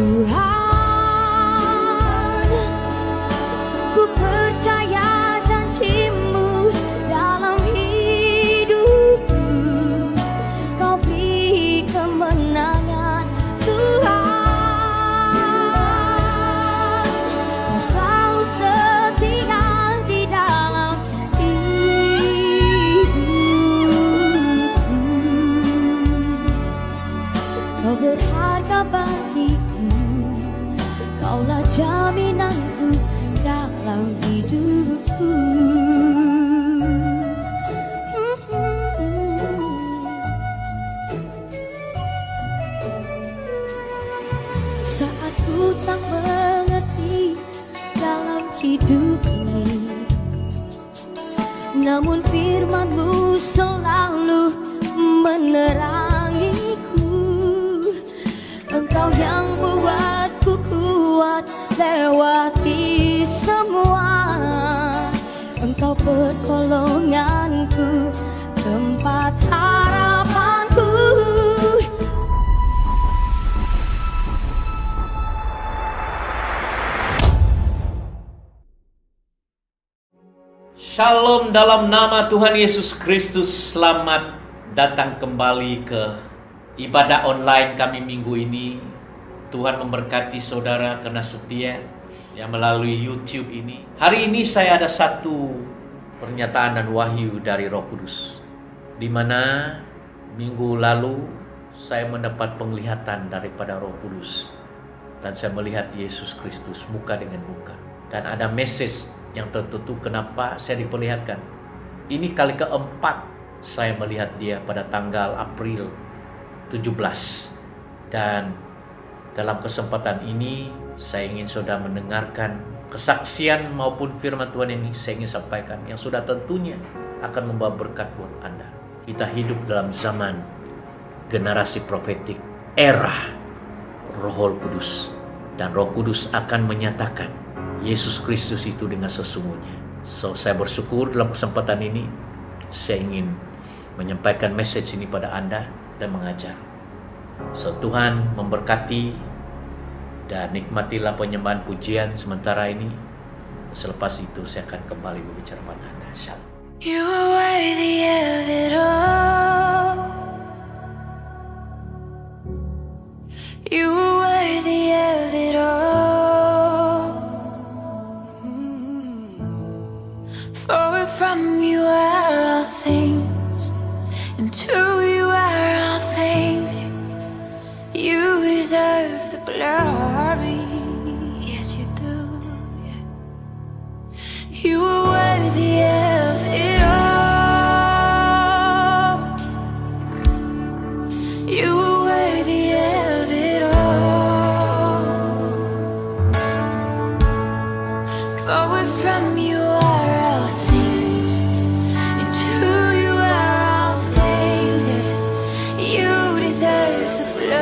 Tuhan, ku percaya janji-Mu dalam hidupku. Kau beri kemenangan, Tuhan. Kau selalu setia di dalam hidupku. Kau berharga bagiku, Kaulah jaminanku dalam hidupku. Saat ku tak mengerti dalam hidup ini, namun firman-Mu selalu menerangiku. Engkau yang buatku kuat lewati semua. Engkau pertolonganku, tempat harapanku. Shalom dalam nama Tuhan Yesus Kristus. Selamat datang kembali ke ibadah online kami minggu ini. Tuhan memberkati saudara karena setia yang melalui YouTube ini. Hari ini saya ada satu pernyataan dan wahyu dari Roh Kudus, di mana minggu lalu saya mendapat penglihatan daripada Roh Kudus dan saya melihat Yesus Kristus muka dengan muka. Dan ada message yang tertentu kenapa saya diperlihatkan. Ini kali keempat saya melihat dia pada tanggal April 17. Dan dalam kesempatan ini saya ingin saudara mendengarkan kesaksian maupun firman Tuhan ini saya ingin sampaikan yang sudah tentunya akan membawa berkat buat Anda. Kita hidup dalam zaman generasi profetik, era Roh Kudus, dan Roh Kudus akan menyatakan Yesus Kristus itu dengan sesungguhnya. So, saya bersyukur dalam kesempatan ini saya ingin menyampaikan message ini pada Anda dan mengajar. So, Tuhan memberkati dan nikmatilah penyembahan pujian sementara ini. Selepas itu saya akan kembali berbicara pada Anda. Shalom. You are worthy of it all. You are worthy of it all. For from you are all things, and to you are all things. Yes, you deserve the glory. Yes, you do. Yeah. You are worthy of it all. You are worthy of it all. For from you are all things, and to you are all things. Yes, you deserve the glory.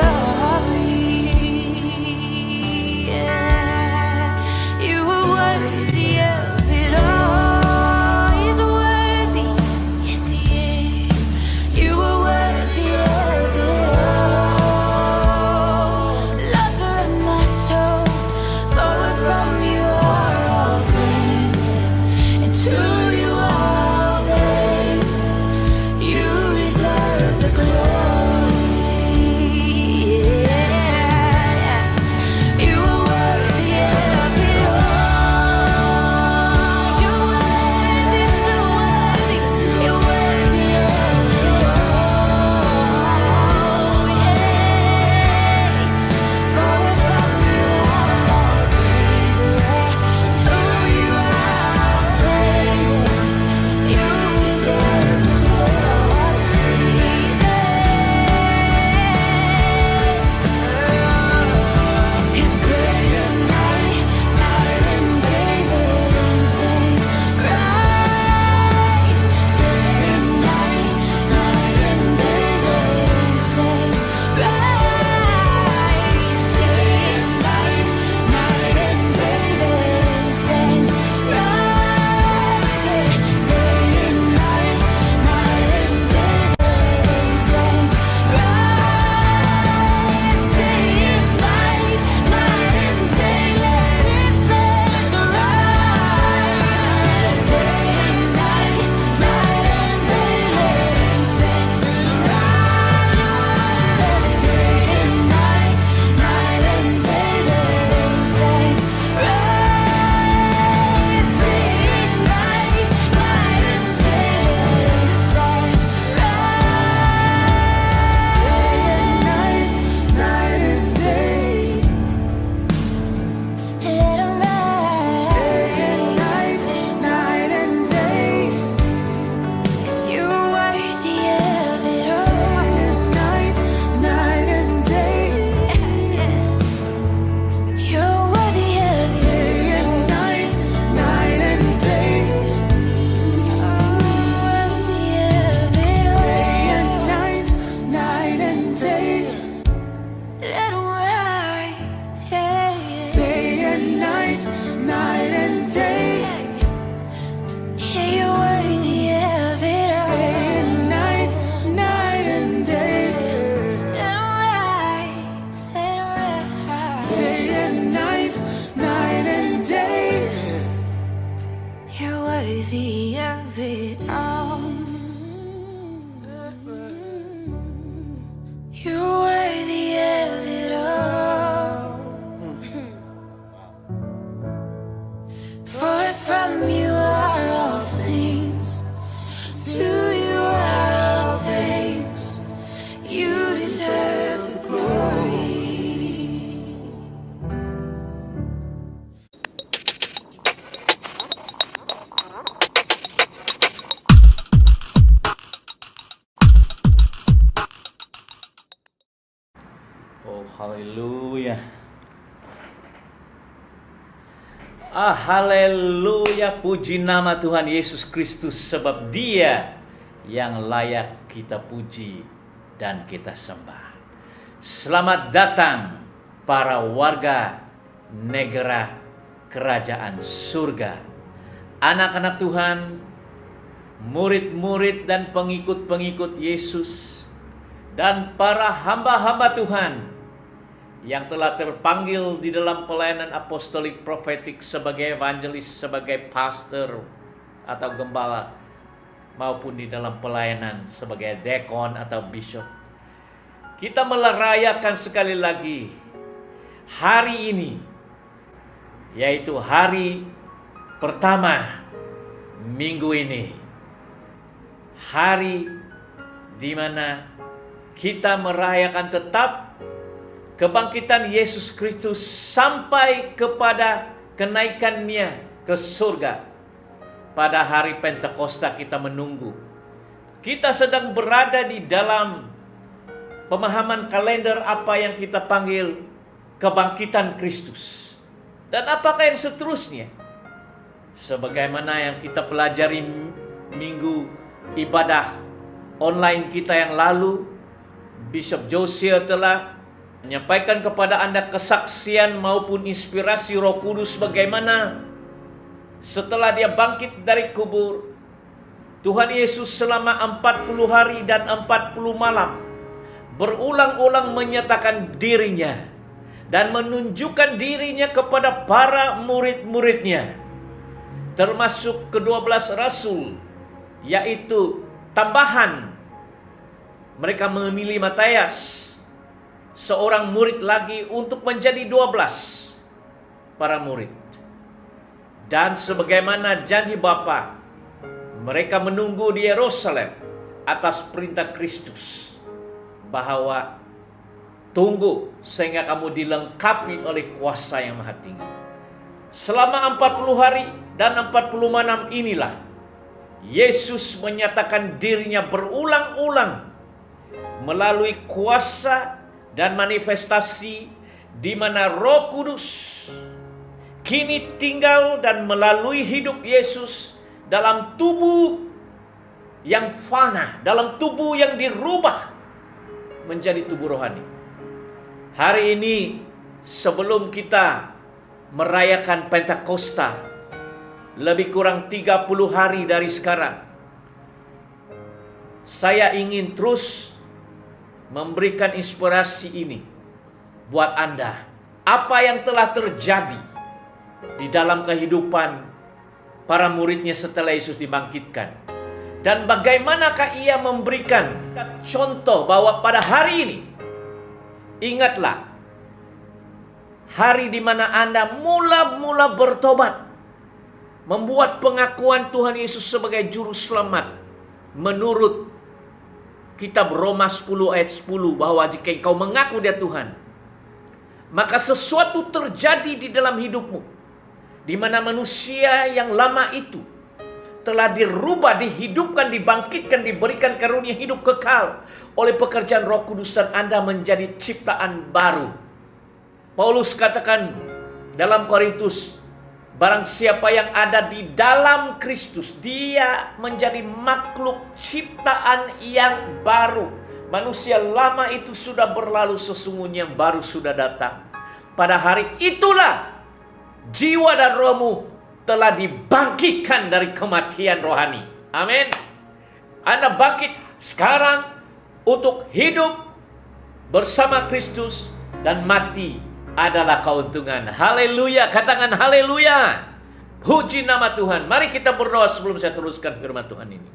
Haleluya, puji nama Tuhan Yesus Kristus, sebab Dia yang layak kita puji dan kita sembah. Selamat datang para warga negara kerajaan surga, anak-anak Tuhan, murid-murid dan pengikut-pengikut Yesus, dan para hamba-hamba Tuhan yang telah terpanggil di dalam pelayanan apostolik profetik sebagai evangelis, sebagai pastor atau gembala, maupun di dalam pelayanan sebagai dekon atau bishop. Kita merayakan sekali lagi hari ini, yaitu hari pertama minggu ini, hari di mana kita merayakan tetap kebangkitan Yesus Kristus sampai kepada kenaikannya ke surga. Pada hari Pentakosta kita menunggu. Kita sedang berada di dalam pemahaman kalender apa yang kita panggil kebangkitan Kristus. Dan apakah yang seterusnya? Sebagaimana yang kita pelajari minggu ibadah online kita yang lalu, Bishop Josiah telah menyampaikan kepada Anda kesaksian maupun inspirasi Roh Kudus bagaimana setelah Dia bangkit dari kubur, Tuhan Yesus selama 40 hari dan 40 malam berulang-ulang menyatakan dirinya dan menunjukkan dirinya kepada para murid-muridnya, termasuk ke-12 rasul, yaitu tambahan mereka memilih Matias, seorang murid lagi, untuk menjadi 12 para murid. Dan sebagaimana janji Bapa, mereka menunggu di Yerusalem atas perintah Kristus, bahwa tunggu sehingga kamu dilengkapi oleh kuasa yang maha tinggi. Selama 40 hari dan 40 malam inilah Yesus menyatakan dirinya berulang-ulang melalui kuasa dan manifestasi di mana Roh Kudus kini tinggal dan melalui hidup Yesus dalam tubuh yang fana, dalam tubuh yang dirubah menjadi tubuh rohani. Hari ini sebelum kita merayakan Pentakosta, lebih kurang 30 hari dari sekarang, saya ingin terus memberikan inspirasi ini buat Anda. Apa yang telah terjadi di dalam kehidupan para muridnya setelah Yesus dibangkitkan, dan bagaimanakah Ia memberikan contoh bahwa pada hari ini, ingatlah, hari di mana Anda mula-mula bertobat, membuat pengakuan Tuhan Yesus sebagai juru selamat menurut Kitab Roma 10 ayat 10, bahwa jika engkau mengaku Dia Tuhan, maka sesuatu terjadi di dalam hidupmu, di mana manusia yang lama itu telah dirubah, dihidupkan, dibangkitkan, diberikan karunia hidup kekal oleh pekerjaan Roh Kudus, dan Anda menjadi ciptaan baru. Paulus katakan dalam Korintus, barang siapa yang ada di dalam Kristus, dia menjadi makhluk ciptaan yang baru. Manusia lama itu sudah berlalu, sesungguhnya yang baru sudah datang. Pada hari itulah jiwa dan rohmu telah dibangkitkan dari kematian rohani. Amin. Anda bangkit sekarang untuk hidup bersama Kristus, dan mati adalah keuntungan. Haleluya, katakan haleluya. Puji nama Tuhan. Mari kita berdoa sebelum saya teruskan firman Tuhan ini.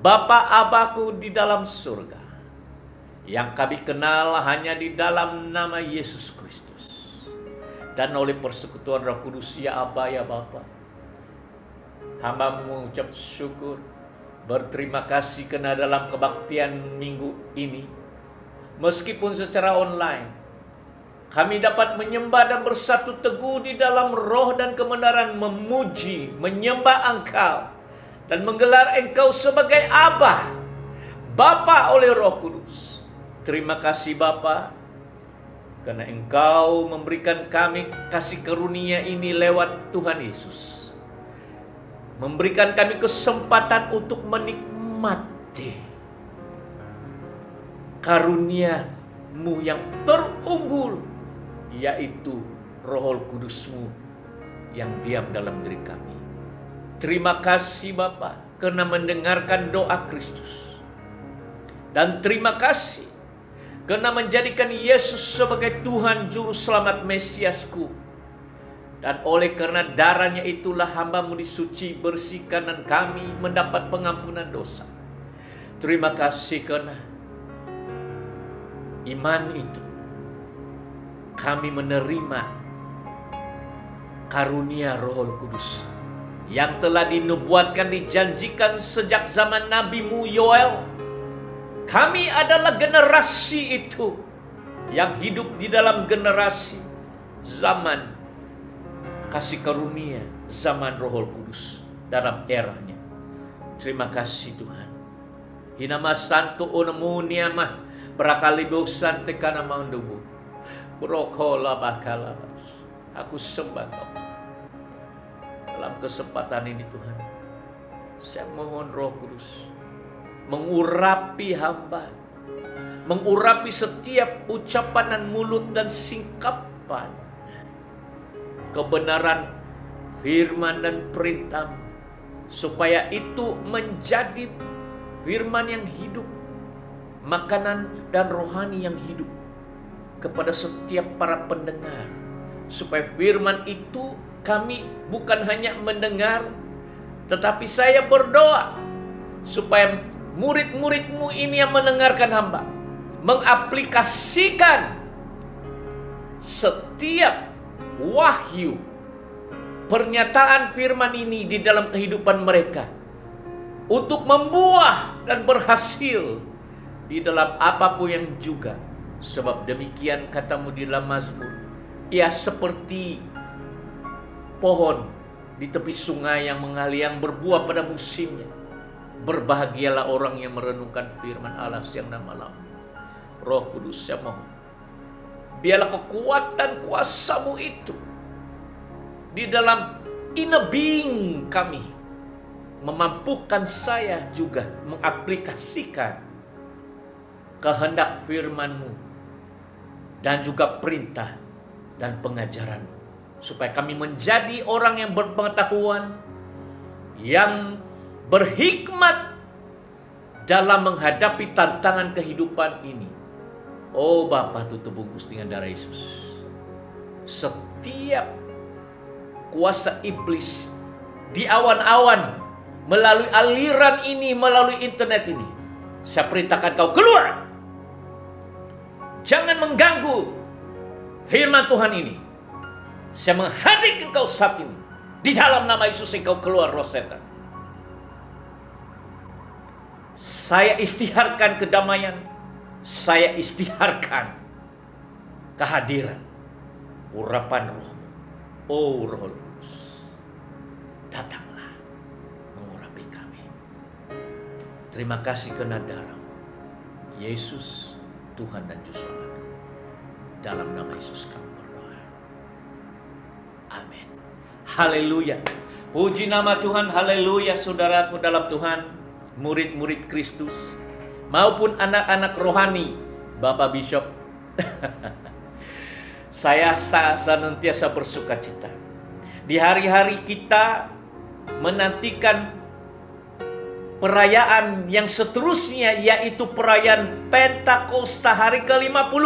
Bapa Abaku di dalam surga, yang kami kenal hanya di dalam nama Yesus Kristus, dan oleh persekutuan Roh Kudus, ya Aba, ya Bapa, hamba mengucap syukur, berterima kasih karena dalam kebaktian minggu ini, meskipun secara online, kami dapat menyembah dan bersatu teguh di dalam roh dan kebenaran, memuji, menyembah Engkau, dan menggelar Engkau sebagai Aba, Bapa oleh Roh Kudus. Terima kasih Bapa, Karena Engkau memberikan kami kasih karunia ini lewat Tuhan Yesus. Memberikan kami kesempatan untuk menikmati karunia-Mu yang terunggul, yaitu Roh Kudus-Mu yang diam dalam diri kami. Terima kasih Bapa karena mendengarkan doa Kristus. Dan terima kasih karena menjadikan Yesus sebagai Tuhan Juru Selamat Mesiasku. Dan oleh karena darahnya itulah hamba-Mu disuci, bersihkan, dan kami mendapat pengampunan dosa. Terima kasih karena iman itu kami menerima karunia Roh Kudus yang telah dinubuatkan, dijanjikan sejak zaman Nabi-Mu Yoel. Kami adalah generasi itu yang hidup di dalam generasi zaman kasih karunia, zaman Roh Kudus dalam eranya. Terima kasih Tuhan. Hinama santo onemu niamah prakalibo sante kana mandubu. Brokola bakalabas. Aku sembah Kau. Dalam kesempatan ini Tuhan, saya mohon Roh Kudus mengurapi hamba, mengurapi setiap ucapan dan mulut dan singkapan kebenaran firman dan perintah, supaya itu menjadi firman yang hidup, makanan dan rohani yang hidup kepada setiap para pendengar. Supaya firman itu kami bukan hanya mendengar, tetapi saya berdoa supaya murid-murid-Mu ini yang mendengarkan hamba mengaplikasikan setiap wahyu pernyataan firman ini di dalam kehidupan mereka untuk membuah dan berhasil di dalam apapun yang juga. Sebab demikian kata-Mu di dalam Mazmur, ia seperti pohon di tepi sungai yang mengalir, yang berbuah pada musimnya. Berbahagialah orang yang merenungkan firman Allah siang dan malam. Roh Kudus, saya mohon, biarlah kekuatan kuasa-Mu itu di dalam inner being kami memampukan saya juga mengaplikasikan kehendak firman-Mu dan juga perintah dan pengajaran, supaya kami menjadi orang yang berpengetahuan, yang berhikmat dalam menghadapi tantangan kehidupan ini. Oh Bapa, tutup bungkus dengan darah Yesus. Setiap kuasa iblis di awan-awan, melalui aliran ini, melalui internet ini, saya perintahkan Kau keluar. Jangan mengganggu firman Tuhan ini. Saya menghadirkan Kau saat ini. Di dalam nama Yesus Engkau keluar, roh setan. Saya istiharkan kedamaian. Saya istiharkan kehadiran, urapan Roh. Oh Roh Kudus, datanglah mengurapi kami. Terima kasih karena darah Yesus, Tuhan dan Juru Selamatku. Dalam nama Yesus kami berdoa. Amin. Haleluya. Puji nama Tuhan. Haleluya. Saudaraku dalam Tuhan, murid-murid Kristus maupun anak-anak rohani, Bapak Bishop, saya senantiasa bersuka cita di hari-hari kita menantikan perayaan yang seterusnya, yaitu perayaan Pentakosta hari ke-50,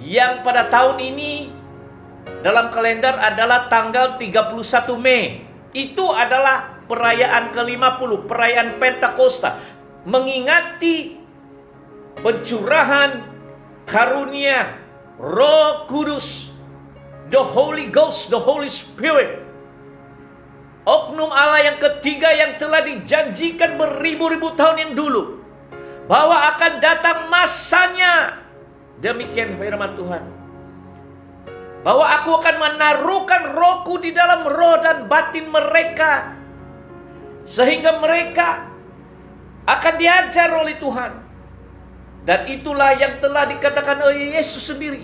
yang pada tahun ini dalam kalender adalah tanggal 31 Mei. Itu adalah perayaan ke-50, perayaan Pentakosta, mengingati pencurahan karunia Roh Kudus, the Holy Ghost, the Holy Spirit, oknum Allah yang ketiga yang telah dijanjikan beribu-ribu tahun yang dulu, bahwa akan datang masanya. Demikian firman Tuhan, bahwa Aku akan menaruhkan Rohku di dalam roh dan batin mereka, sehingga mereka akan diajar oleh Tuhan Dan itulah yang telah dikatakan oleh Yesus sendiri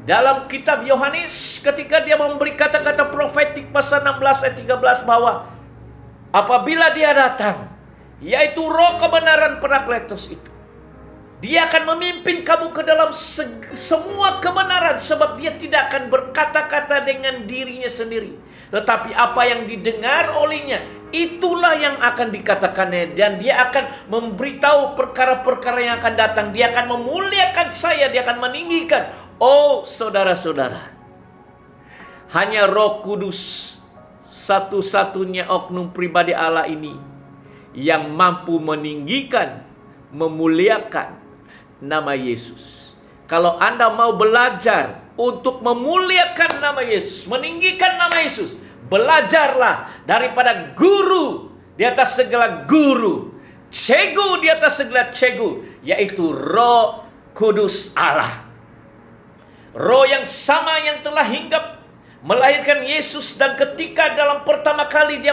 dalam kitab Yohanes ketika dia memberi kata-kata profetik pasal 16 ayat 13 bahwa apabila dia datang, yaitu roh kebenaran Parakletos itu, dia akan memimpin kamu ke dalam semua kebenaran, sebab dia tidak akan berkata-kata dengan dirinya sendiri, tetapi apa yang didengar olehnya, itulah yang akan dikatakannya. Dan dia akan memberitahu perkara-perkara yang akan datang. Dia akan memuliakan saya, dia akan meninggikan. Oh saudara-saudara, hanya Roh Kudus, satu-satunya oknum pribadi Allah ini, yang mampu meninggikan, memuliakan nama Yesus. Kalau Anda mau belajar untuk memuliakan nama Yesus, meninggikan nama Yesus, belajarlah daripada guru di atas segala guru, cegu di atas segala cegu, yaitu Roh Kudus Allah. Roh yang sama yang telah hinggap melahirkan Yesus, dan ketika dalam pertama kali dia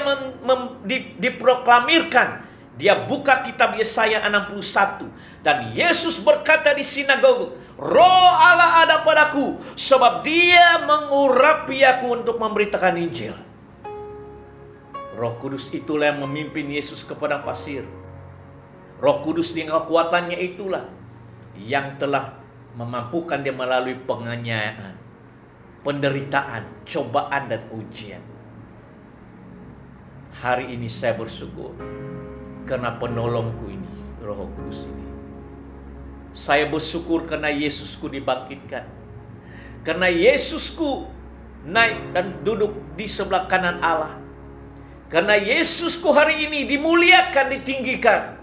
diproklamirkan, dia buka kitab Yesaya 61, dan Yesus berkata di sinagog, Roh Allah ada padaku, sebab dia mengurapi aku untuk memberitakan Injil. Roh Kudus itulah yang memimpin Yesus ke padang pasir. Roh Kudus dengan kekuatannya itulah yang telah memampukan dia melalui penganiayaan, penderitaan, cobaan dan ujian. Hari ini saya bersyukur karena penolongku ini, Roh Kudus ini. Saya bersyukur karena Yesusku dibangkitkan, karena Yesusku naik dan duduk di sebelah kanan Allah, karena Yesusku hari ini dimuliakan, ditinggikan,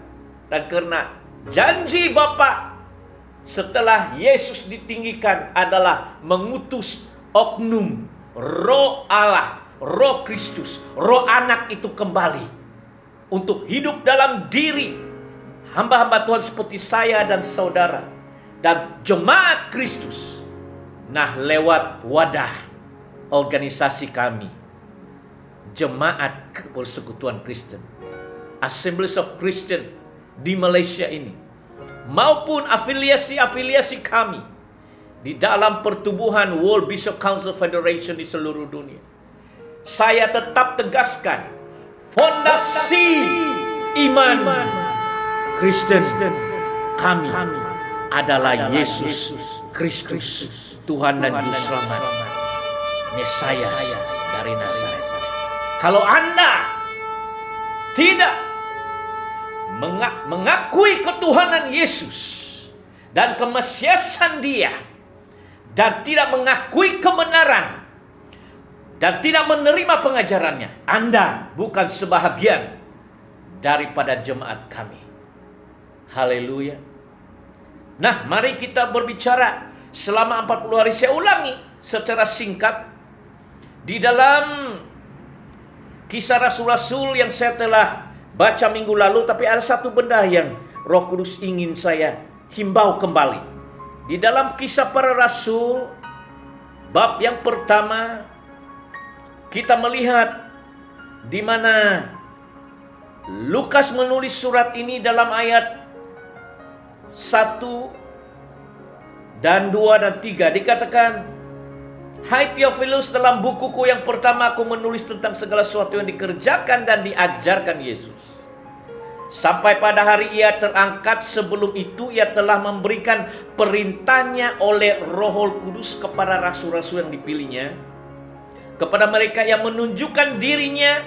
dan karena janji Bapa setelah Yesus ditinggikan adalah mengutus oknum Roh Allah, Roh Kristus, Roh Anak itu kembali untuk hidup dalam diri hamba-hamba Tuhan seperti saya dan saudara dan jemaat Kristus. Nah, lewat wadah organisasi kami, Jemaat Persekutuan Kristen, Assemblies of Christian di Malaysia ini, maupun afiliasi-afiliasi kami di dalam pertubuhan World Bishop Council Federation di seluruh dunia, saya tetap tegaskan fondasi iman Kristen kami adalah Yesus Kristus, Tuhan dan Juru Selamat, Mesias dari Nazaret. Kalau Anda tidak mengakui ketuhanan Yesus dan kemesiasan Dia, dan tidak mengakui kebenaran, dan tidak menerima pengajarannya, Anda bukan sebahagian daripada jemaat kami. Haleluya. Nah, mari kita berbicara selama 40 hari. Saya ulangi secara singkat di dalam Kisah Rasul-Rasul yang saya telah baca minggu lalu, tapi ada satu benda yang Roh Kudus ingin saya himbau kembali. Di dalam Kisah Para Rasul bab yang pertama, kita melihat di mana Lukas menulis surat ini dalam ayat 1 dan 2 dan 3 dikatakan, Hai Theophilus, dalam bukuku yang pertama aku menulis tentang segala sesuatu yang dikerjakan dan diajarkan Yesus, sampai pada hari ia terangkat. Sebelum itu ia telah memberikan perintahnya oleh Roh Kudus kepada rasul-rasul yang dipilihnya, kepada mereka yang menunjukkan dirinya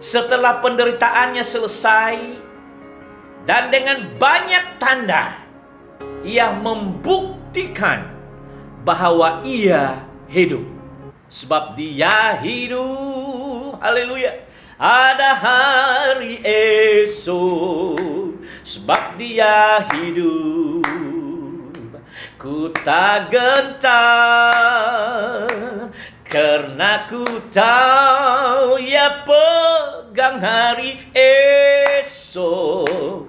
setelah penderitaannya selesai, dan dengan banyak tanda ia membuktikan bahwa ia hidup. Sebab dia hidup, haleluya, ada hari esok. Sebab dia hidup, ku tak gentar, karena ku tahu ia pegang hari esok.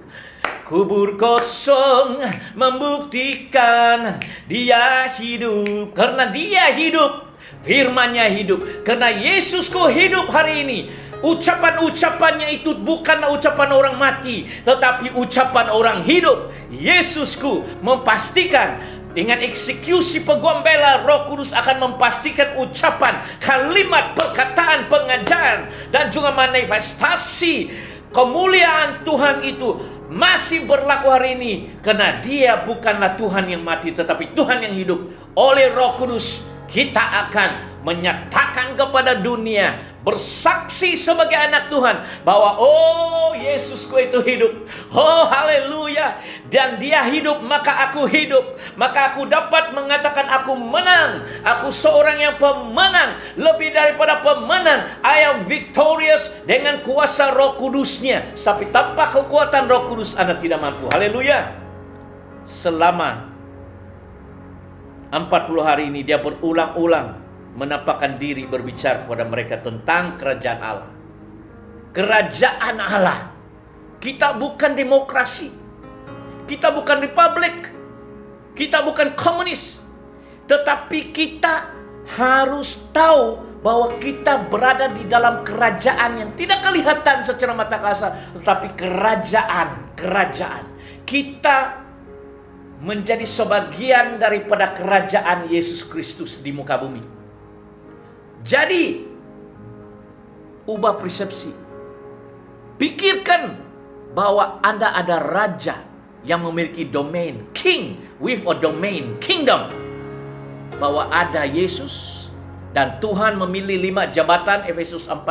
Kubur kosong membuktikan dia hidup. Karena dia hidup, firman-Nya hidup. Karena Yesusku hidup hari ini, Ucapan-ucapannya itu bukanlah ucapan orang mati, tetapi ucapan orang hidup. Yesusku memastikan dengan eksekusi pegembala, Roh Kudus akan memastikan ucapan, kalimat, perkataan, pengajaran, dan juga manifestasi kemuliaan Tuhan itu masih berlaku hari ini. Karena Dia bukanlah Tuhan yang mati, tetapi Tuhan yang hidup. Oleh Roh Kudus kita akan menyatakan kepada dunia, bersaksi sebagai anak Tuhan bahwa oh, Yesusku itu hidup. Oh, haleluya. Dan Dia hidup, maka aku hidup. Maka aku dapat mengatakan aku menang. Aku seorang yang pemenang, lebih daripada pemenang. I am victorious dengan kuasa Roh Kudusnya. Tapi tanpa kekuatan Roh Kudus Anda tidak mampu. Haleluya. Selama 40 hari ini Dia berulang-ulang menampakkan diri berbicara kepada mereka tentang kerajaan Allah. Kerajaan Allah. Kita bukan demokrasi. Kita bukan republik. Kita bukan komunis. Tetapi kita harus tahu bahwa kita berada di dalam kerajaan yang tidak kelihatan secara mata kasar, tetapi kerajaan. Kita menjadi sebagian daripada kerajaan Yesus Kristus di muka bumi. Jadi, ubah persepsi. Pikirkan bahwa Anda ada raja yang memiliki domain, king with a domain, kingdom. Bahwa ada Yesus dan Tuhan memilih 5 jabatan, Efesus 4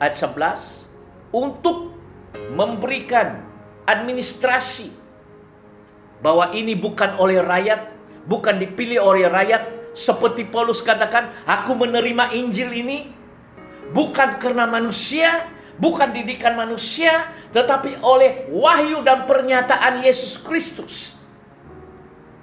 ayat 11, untuk memberikan administrasi. Bahwa ini bukan oleh rakyat, bukan dipilih oleh rakyat. Seperti Paulus katakan, aku menerima Injil ini bukan karena manusia, bukan didikan manusia, tetapi oleh wahyu dan pernyataan Yesus Kristus.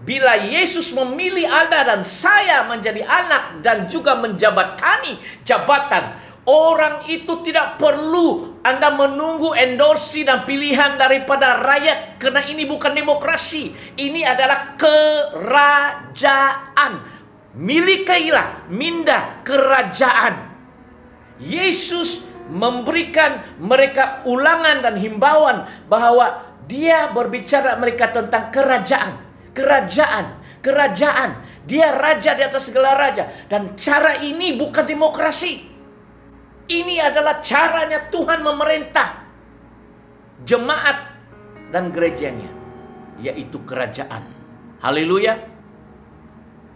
Bila Yesus memilih Anda dan saya menjadi anak dan juga menjabatani jabatan, orang itu tidak perlu Anda menunggu endorsi dan pilihan daripada rakyat. Karena ini bukan demokrasi, ini adalah kerajaan. Milikilah minda kerajaan. Yesus memberikan mereka ulangan dan himbauan bahwa Dia berbicara mereka tentang kerajaan. Dia raja di atas segala raja. Dan cara ini bukan demokrasi. Ini adalah caranya Tuhan memerintah jemaat dan gerejanya, yaitu kerajaan. Haleluya.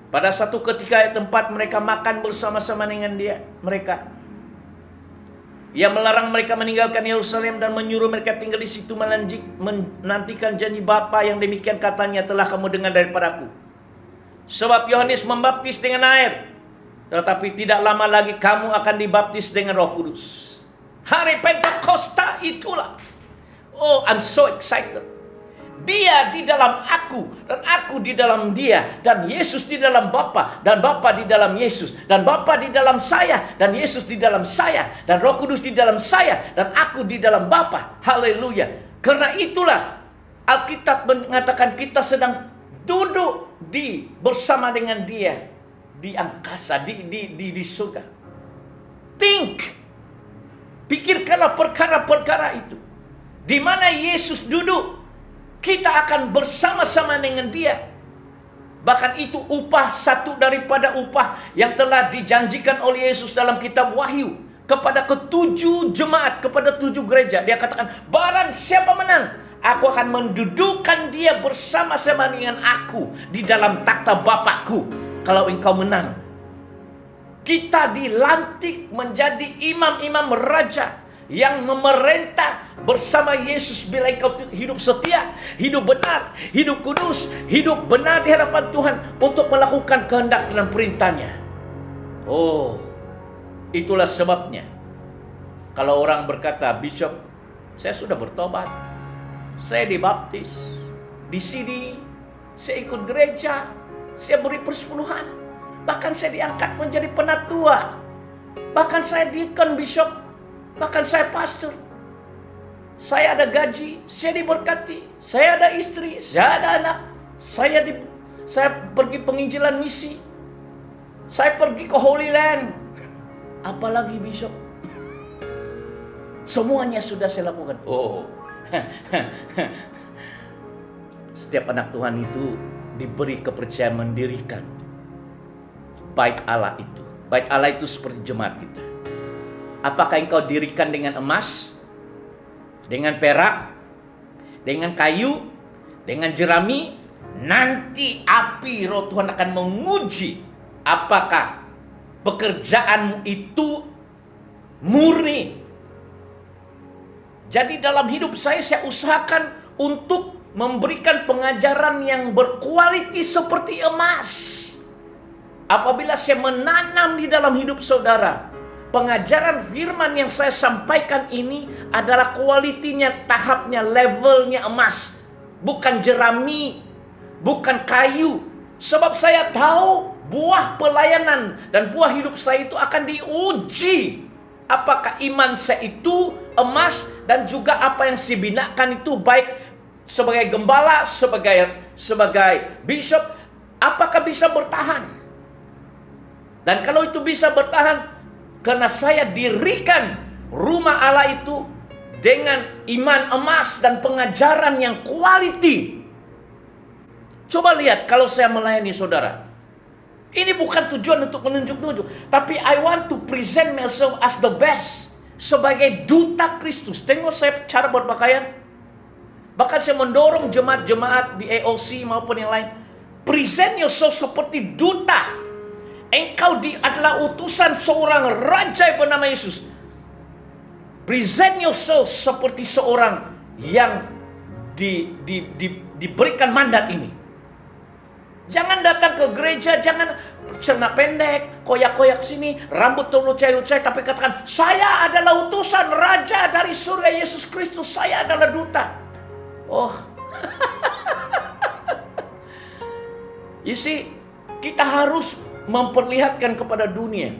Pada satu ketika tempat mereka makan bersama-sama dengan mereka. Ia melarang mereka meninggalkan Yerusalem dan menyuruh mereka tinggal di situ menantikan janji Bapa yang demikian katanya telah kamu dengar daripadaku. Sebab Yohanes membaptis dengan air, tetapi tidak lama lagi kamu akan dibaptis dengan Roh Kudus. Hari Pentakosta itulah. Oh, I'm so excited. Dia di dalam aku dan aku di dalam Dia, dan Yesus di dalam Bapa dan Bapa di dalam Yesus, dan Bapa di dalam saya dan Yesus di dalam saya, dan Roh Kudus di dalam saya dan aku di dalam Bapa. Haleluya. Karena itulah Alkitab mengatakan kita sedang duduk bersama dengan Dia di angkasa, di surga. Pikirkanlah perkara-perkara itu. Di mana Yesus duduk, kita akan bersama-sama dengan Dia. Bahkan itu upah, satu daripada upah yang telah dijanjikan oleh Yesus dalam kitab Wahyu kepada ketujuh jemaat, kepada 7 gereja. Dia katakan, barang siapa menang, aku akan mendudukkan dia bersama-sama dengan aku di dalam takhta Bapakku. Kalau engkau menang, kita dilantik menjadi imam-imam raja yang memerintah bersama Yesus bila engkau hidup setia, hidup benar, hidup kudus, hidup benar di hadapan Tuhan untuk melakukan kehendak dan perintahnya. Oh, itulah sebabnya kalau orang berkata, Bishop, saya sudah bertobat, saya dibaptis, di sini saya ikut gereja, saya beri persepuluhan, bahkan saya diangkat menjadi penatua, bahkan saya deacon, bishop, bahkan saya pastor. Saya ada gaji, saya diberkati, saya ada istri, saya ada anak, saya pergi penginjilan misi, saya pergi ke Holy Land. Apalagi bishop? Semuanya sudah saya lakukan. Oh, setiap anak Tuhan itu diberi kepercayaan mendirikan bait Allah itu. Bait Allah itu seperti jemaat kita. Apakah engkau dirikan dengan emas, dengan perak, dengan kayu, dengan jerami? Nanti api Roh Tuhan akan menguji apakah pekerjaanmu itu murni. Jadi dalam hidup saya usahakan untuk memberikan pengajaran yang berkualiti seperti emas. Apabila saya menanam di dalam hidup saudara, pengajaran firman yang saya sampaikan ini adalah kualitinya, tahapnya, levelnya emas. Bukan jerami, bukan kayu. Sebab saya tahu buah pelayanan dan buah hidup saya itu akan diuji. Apakah iman saya itu emas, dan juga apa yang saya binakan itu baik sebagai gembala, sebagai bishop, apakah bisa bertahan? Dan kalau itu bisa bertahan, karena saya dirikan rumah Allah itu dengan iman emas dan pengajaran yang quality. Coba lihat kalau saya melayani saudara. Ini bukan tujuan untuk menunjuk-nunjuk, tapi I want to present myself as the best, sebagai duta Kristus. Tengok saya cara berpakaian. Bahkan saya mendorong jemaat-jemaat di AOC maupun yang lain, present yourself seperti duta. Engkau adalah utusan seorang raja yang bernama Yesus. Present yourself seperti seorang yang diberikan mandat ini. Jangan datang ke gereja, jangan celana pendek, koyak-koyak sini, rambut terucai-ucai, tapi katakan, saya adalah utusan raja dari surga Yesus Kristus, saya adalah duta. Oh, you see, kita harus memperlihatkan kepada dunia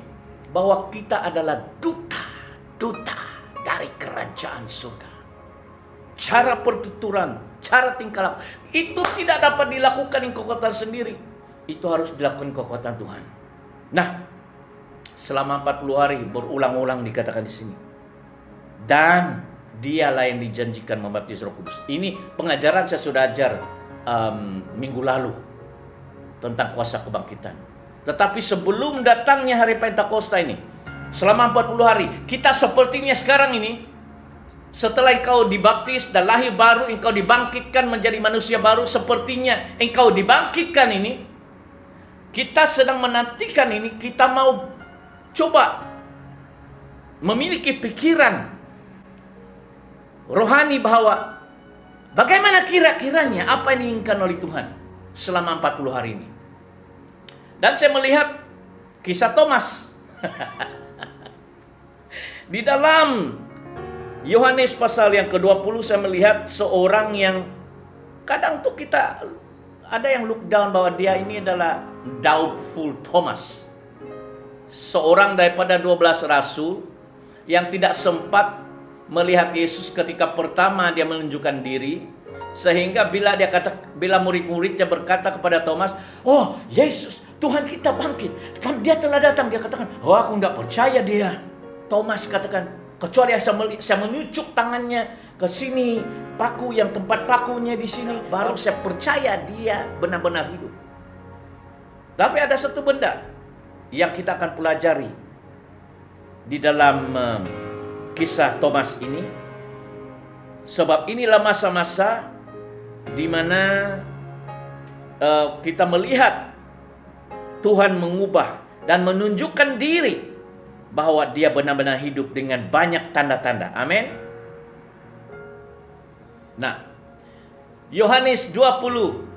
bahwa kita adalah duta dari kerajaan surga. Cara pertuturan, cara tingkah laku, itu tidak dapat dilakukan dengan kekuatan sendiri. Itu harus dilakukan kekuatan Tuhan. Nah, selama 40 hari berulang-ulang dikatakan di sini. Dan dialah yang dijanjikan membaptis Roh Kudus. Ini pengajaran saya sudah ajar minggu lalu tentang kuasa kebangkitan. Tetapi sebelum datangnya hari Pentakosta ini, selama 40 hari, kita sepertinya sekarang ini, setelah engkau dibaptis dan lahir baru, engkau dibangkitkan menjadi manusia baru, sepertinya engkau dibangkitkan ini, kita sedang menantikan ini, kita mau coba memiliki pikiran rohani bahwa bagaimana kira-kiranya apa yang diinginkan oleh Tuhan selama 40 hari ini. Dan saya melihat kisah Thomas. Di dalam Yohanes pasal yang ke-20 saya melihat seorang yang kadang tuh kita ada yang look down bahwa dia ini adalah doubtful Thomas. Seorang daripada 12 rasul yang tidak sempat melihat Yesus ketika pertama dia menunjukkan diri, sehingga bila murid-muridnya berkata kepada Thomas, "Oh, Yesus, Tuhan kita bangkit. Kan dia telah datang." Dia katakan, "Oh, aku tidak percaya dia." Thomas katakan, "Kecuali saya menyucuk tangannya ke sini, paku yang tempat pakunya di sini, baru saya percaya dia benar-benar hidup." Tapi ada satu benda yang kita akan pelajari di dalam kisah Thomas ini, sebab inilah masa-masa di mana kita melihat Tuhan mengubah dan menunjukkan diri bahwa dia benar-benar hidup dengan banyak tanda-tanda. Amin. Nah, Yohanes 20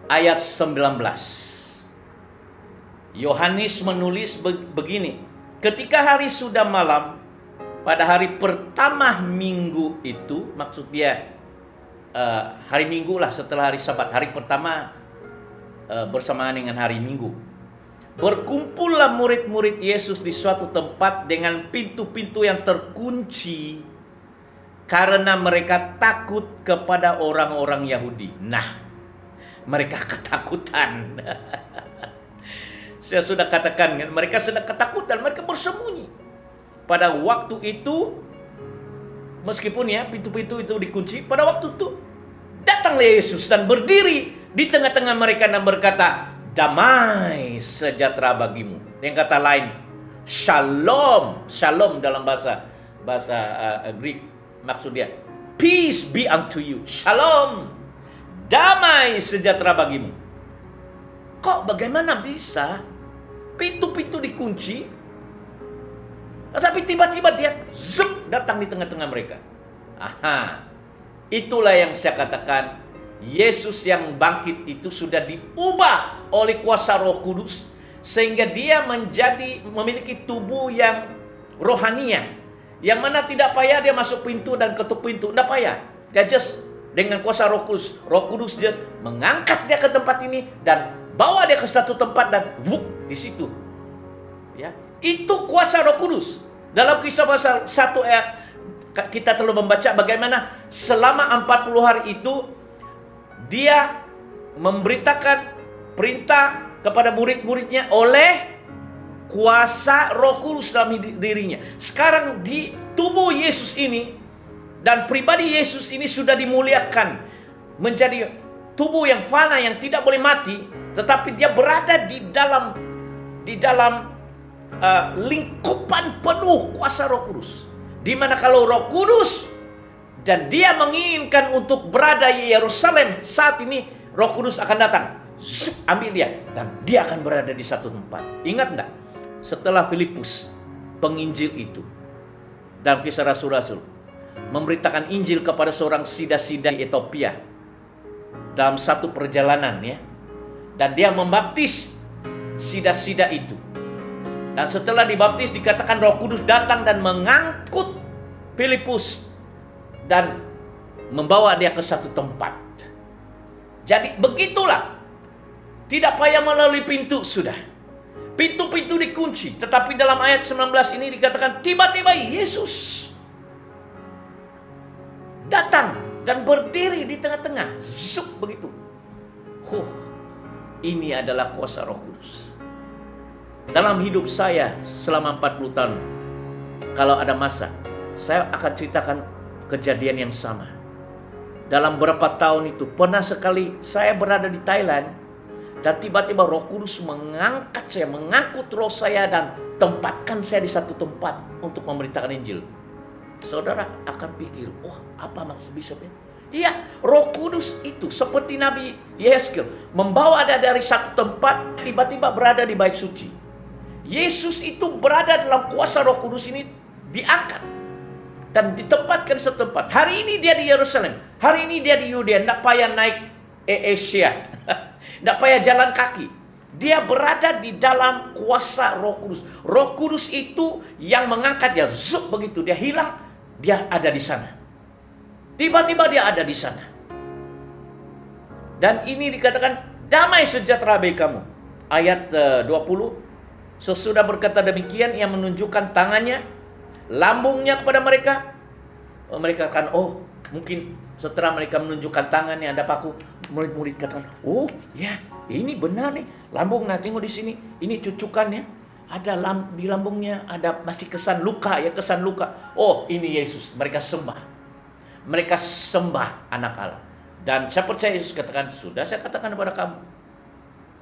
ayat 19. Yohanes menulis begini, ketika hari sudah malam, pada hari pertama minggu itu, maksud dia hari Minggu lah setelah hari Sabat, hari pertama bersamaan dengan hari Minggu. Berkumpullah murid-murid Yesus di suatu tempat dengan pintu-pintu yang terkunci karena mereka takut kepada orang-orang Yahudi. Nah, mereka ketakutan. Saya sudah katakan, mereka sedang ketakutan, mereka bersembunyi. Pada waktu itu meskipun ya pintu-pintu itu dikunci, pada waktu itu datanglah Yesus dan berdiri di tengah-tengah mereka dan berkata, damai sejahtera bagimu. Yang kata lain, shalom. Shalom dalam bahasa Greek maksudnya peace be unto you. Shalom, damai sejahtera bagimu. Kok bagaimana bisa pintu-pintu dikunci, tetapi tiba-tiba dia datang di tengah-tengah mereka? Aha, itulah yang saya katakan, Yesus yang bangkit itu sudah diubah oleh kuasa Roh Kudus, sehingga dia memiliki tubuh yang rohania, yang mana tidak payah dia masuk pintu dan ketuk pintu, tidak payah. Dia just dengan kuasa Roh Kudus dia mengangkat dia ke tempat ini dan bawa dia ke satu tempat dan di situ. Ya, itu kuasa Roh Kudus. Dalam Kisah pasal 1 ayat kita telah membaca bagaimana selama 40 hari itu dia memberitakan perintah kepada murid-muridnya oleh kuasa Roh Kudus dalam dirinya. Sekarang di tubuh Yesus ini dan pribadi Yesus ini sudah dimuliakan menjadi tubuh yang fana, yang tidak boleh mati, tetapi dia berada di dalam lingkupan penuh kuasa Roh Kudus. Di mana kalau Roh Kudus dan dia menginginkan untuk berada di Yerusalem saat ini, Roh Kudus akan datang, ambil dia, dan dia akan berada di satu tempat. Ingat enggak? Setelah Filipus, penginjil itu, dalam Kisah Rasul-Rasul, memberitakan Injil kepada seorang sida-sida di Ethiopia dalam satu perjalanan, ya, dan dia membaptis sida-sida itu. Dan setelah dibaptis dikatakan Roh Kudus datang dan mengangkut Filipus dan membawa dia ke satu tempat. Jadi begitulah, tidak payah melalui pintu sudah. Pintu-pintu dikunci, tetapi dalam ayat 19 ini dikatakan tiba-tiba Yesus datang dan berdiri di tengah-tengah. Begitu. Ini adalah kuasa Roh Kudus. Dalam hidup saya selama 40 tahun, kalau ada masa, saya akan ceritakan kejadian yang sama. Dalam beberapa tahun itu, pernah sekali saya berada di Thailand, dan tiba-tiba Roh Kudus mengangkat saya, mengangkut roh saya dan tempatkan saya di satu tempat untuk memberitakan Injil. Saudara akan pikir, apa maksud Bishop ya? Iya, Roh Kudus itu seperti Nabi Yehezkiel membawa dia dari satu tempat, tiba-tiba berada di bait suci. Yesus itu berada dalam kuasa Roh Kudus ini, diangkat dan ditempatkan setempat. Hari ini dia di Yerusalem, hari ini dia di Yudea, tidak payah naik Asia, tidak payah jalan kaki. Dia berada di dalam kuasa Roh Kudus. Roh Kudus itu yang mengangkat dia, begitu dia hilang, dia ada di sana. Tiba-tiba dia ada di sana. Dan ini dikatakan damai sejahtera bagi kamu. Ayat 20. Sesudah berkata demikian, ia menunjukkan tangannya, lambungnya kepada mereka. Mereka akan, mungkin setelah mereka menunjukkan tangannya, ada paku, murid-murid katakan, ya, ini benar nih, lambung. Nah, tengok di sini, ini cucukannya, ada di lambungnya, ada masih kesan luka, ya, kesan luka. Ini Yesus. Mereka sembah anak Allah. Dan saya percaya Yesus katakan, sudah saya katakan kepada kamu,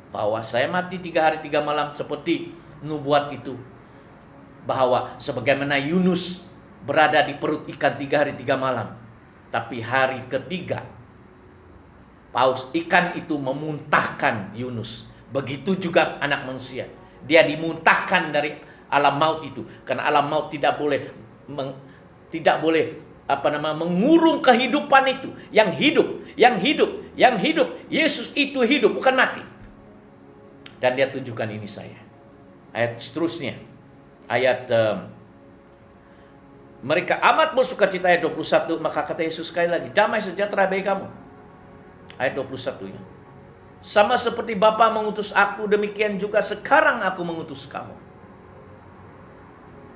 bahwa saya mati 3 hari 3 malam seperti nubuat itu, bahwa sebagaimana Yunus berada di perut ikan 3 hari 3 malam, tapi hari ketiga paus ikan itu memuntahkan Yunus. Begitu juga anak manusia, dia dimuntahkan dari alam maut itu, karena alam maut tidak boleh mengurung kehidupan itu. Yang hidup, Yesus itu hidup, bukan mati. Dan dia tunjukkan ini saya. Ayat seterusnya, ayat mereka amat bersuka cita, ayat 21. Maka kata Yesus sekali lagi, damai sejahtera bagi kamu. Ayat 21 ya. Sama seperti Bapa mengutus aku, demikian juga sekarang aku mengutus kamu.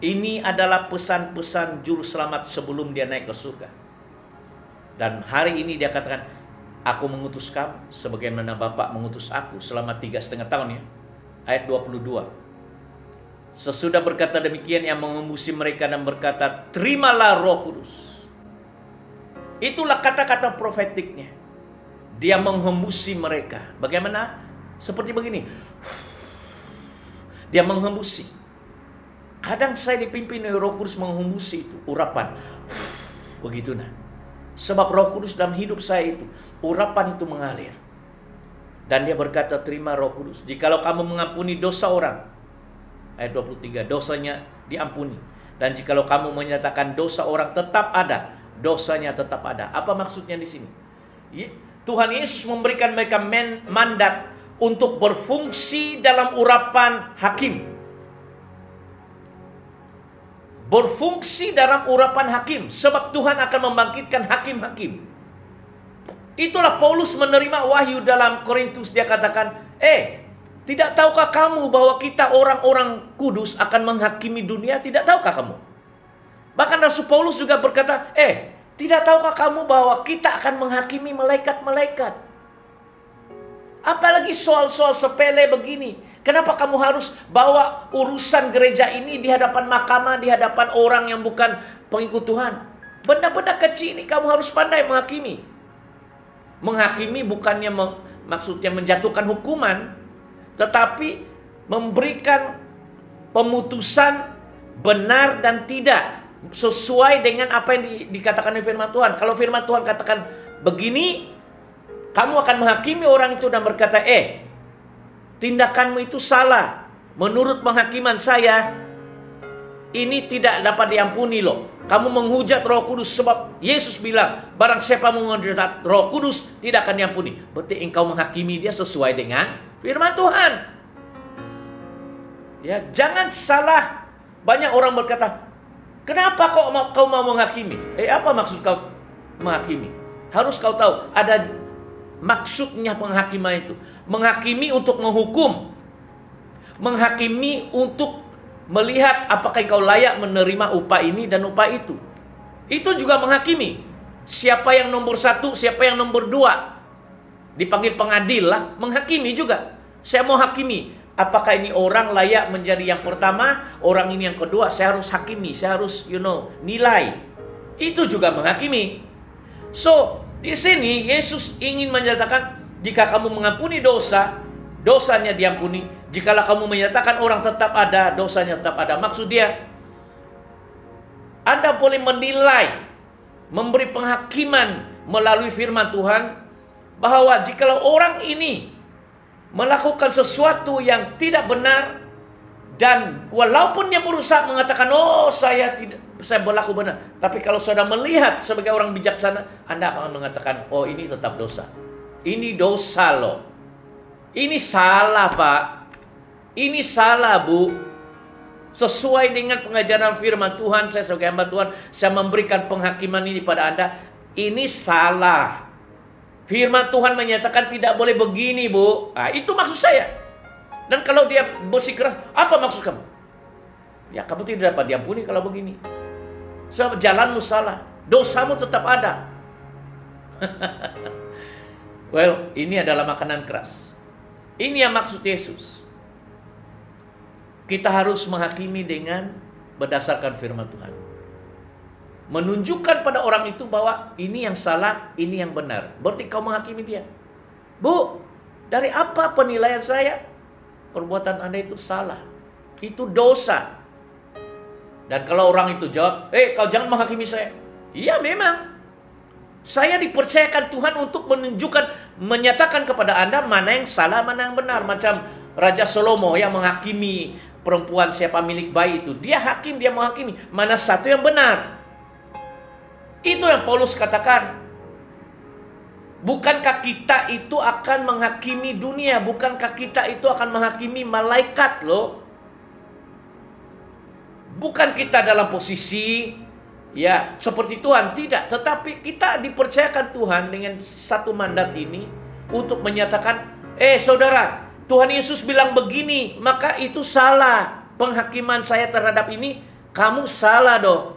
Ini adalah pesan-pesan juru selamat sebelum dia naik ke surga. Dan hari ini dia katakan, aku mengutus kamu sebagaimana Bapa mengutus aku selama 3,5 tahun ya. Ayat 22. Sesudah berkata demikian, ia mengembusi mereka dan berkata, terimalah Roh Kudus. Itulah kata-kata profetiknya. Dia menghembusi mereka. Bagaimana? Seperti begini. Dia menghembusi. Kadang saya dipimpin oleh Roh Kudus menghembusi itu, urapan. Begitu nah. Sebab Roh Kudus dalam hidup saya itu, urapan itu mengalir. Dan dia berkata, terima Roh Kudus. Jikalau kamu mengampuni dosa orang, ayat 23, dosanya diampuni. Dan jikalau kamu menyatakan dosa orang tetap ada, dosanya tetap ada. Apa maksudnya di sini? Tuhan Yesus memberikan mereka mandat untuk berfungsi dalam urapan hakim. Berfungsi dalam urapan hakim. Sebab Tuhan akan membangkitkan hakim-hakim. Itulah Paulus menerima wahyu dalam Korintus. Dia katakan, tidak tahukah kamu bahwa kita orang-orang kudus akan menghakimi dunia? Tidak tahukah kamu? Bahkan Rasul Paulus juga berkata, tidak tahukah kamu bahwa kita akan menghakimi malaikat-malaikat? Apalagi soal-soal sepele begini. Kenapa kamu harus bawa urusan gereja ini di hadapan mahkamah, di hadapan orang yang bukan pengikut Tuhan? Benda-benda kecil ini kamu harus pandai menghakimi. Menghakimi bukannya maksudnya menjatuhkan hukuman, tetapi memberikan pemutusan benar dan tidak sesuai dengan apa yang dikatakan oleh firman Tuhan. Kalau firman Tuhan katakan begini, kamu akan menghakimi orang itu dan berkata, tindakanmu itu salah. Menurut penghakiman saya, ini tidak dapat diampuni loh. Kamu menghujat Roh Kudus, sebab Yesus bilang, barang siapa menghujat Roh Kudus tidak akan diampuni. Berarti engkau menghakimi dia sesuai dengan firman Tuhan. Ya, jangan salah. Banyak orang berkata, kenapa kau mau menghakimi? Apa maksud kau menghakimi? Harus kau tahu, ada maksudnya penghakiman itu. Menghakimi untuk menghukum. Menghakimi untuk melihat apakah kau layak menerima upah ini dan upah itu. Itu juga menghakimi. Siapa yang nomor 1, siapa yang nomor 2. Dipanggil pengadil lah, menghakimi juga. Saya mau hakimi, apakah ini orang layak menjadi yang pertama, orang ini yang kedua, saya harus hakimi, saya harus nilai. Itu juga menghakimi. So, di sini Yesus ingin menyatakan, jika kamu mengampuni dosa, dosanya diampuni. Jikalau kamu menyatakan orang tetap ada, dosanya tetap ada. Maksud dia, Anda boleh menilai, memberi penghakiman melalui firman Tuhan, bahwa jikalau orang ini melakukan sesuatu yang tidak benar, dan walaupun dia berusaha mengatakan, saya berlaku benar, tapi kalau saudara melihat sebagai orang bijaksana, Anda akan mengatakan, ini tetap dosa. Ini dosa loh. Ini salah, Pak. Ini salah, Bu. Sesuai dengan pengajaran firman Tuhan, saya sebagai hamba Tuhan, saya memberikan penghakiman ini pada Anda. Ini salah. Firman Tuhan menyatakan tidak boleh begini, Bu. Itu maksud saya. Dan kalau dia bersikeras, apa maksud kamu? Ya, kamu tidak dapat diampuni kalau begini. Sebab jalanmu salah. Dosamu tetap ada. Well, ini adalah makanan keras. Ini yang maksud Yesus. Kita harus menghakimi dengan berdasarkan firman Tuhan. Menunjukkan pada orang itu bahwa ini yang salah, ini yang benar. Berarti kau menghakimi dia. Bu, dari apa penilaian saya? Perbuatan Anda itu salah. Itu dosa. Dan kalau orang itu jawab, kau jangan menghakimi saya. Iya memang. Saya dipercayakan Tuhan untuk menyatakan kepada Anda mana yang salah, mana yang benar. Macam Raja Salomo yang menghakimi perempuan siapa milik bayi itu. Dia hakim, dia menghakimi. Mana satu yang benar. Itu yang Paulus katakan. Bukankah kita itu akan menghakimi dunia? Bukankah kita itu akan menghakimi malaikat loh? Bukan kita dalam posisi seperti Tuhan, tidak. Tetapi kita dipercayakan Tuhan dengan satu mandat ini untuk menyatakan, saudara, Tuhan Yesus bilang begini, maka itu salah. Penghakiman saya terhadap ini, kamu salah dong.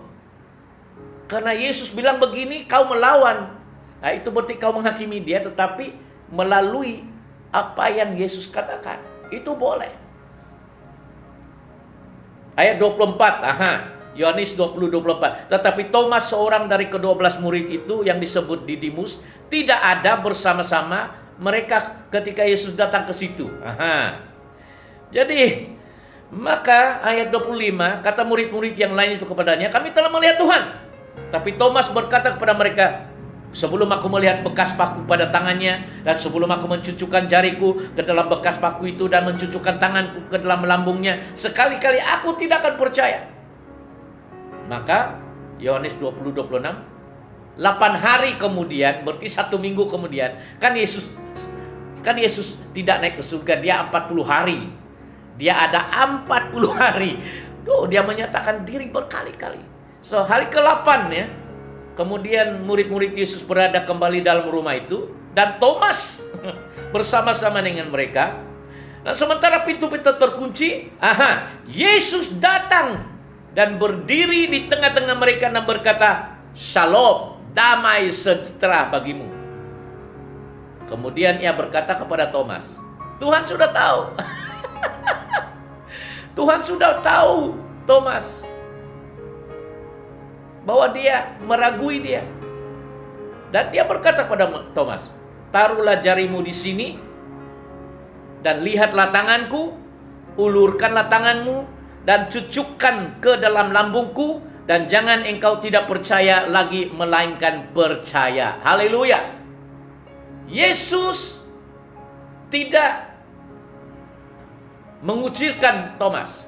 Karena Yesus bilang begini, kau melawan. Itu berarti kau menghakimi dia, tetapi melalui apa yang Yesus katakan. Itu boleh. Ayat 24, Yohanes 20:24. Tetapi Thomas, seorang dari ke-12 murid itu yang disebut Didimus, tidak ada bersama-sama mereka ketika Yesus datang ke situ. Jadi, maka ayat 25, kata murid-murid yang lain itu kepadanya, kami telah melihat Tuhan. Tapi Thomas berkata kepada mereka, sebelum aku melihat bekas paku pada tangannya, dan sebelum aku mencucukkan jariku ke dalam bekas paku itu, dan mencucukkan tanganku ke dalam lambungnya, sekali-kali aku tidak akan percaya. Maka Yohanes 20:26, 8 hari kemudian, berarti 1 minggu kemudian, kan Yesus tidak naik ke surga, dia 40 hari. Dia ada 40 hari. Dia menyatakan diri berkali-kali. So hari ke-8 ya, kemudian murid-murid Yesus berada kembali dalam rumah itu, dan Thomas bersama-sama dengan mereka. Dan sementara pintu-pintu terkunci, Yesus datang dan berdiri di tengah-tengah mereka dan berkata, "Shalom, damai sejahtera bagimu." Kemudian ia berkata kepada Thomas, Tuhan sudah tahu. Tuhan sudah tahu Thomas bahwa dia meragui dia. Dan dia berkata kepada Thomas, "Taruhlah jarimu di sini dan lihatlah tanganku, ulurkanlah tanganmu dan cucukkan ke dalam lambungku, dan jangan engkau tidak percaya lagi melainkan percaya." Haleluya. Yesus tidak mengucilkan Thomas.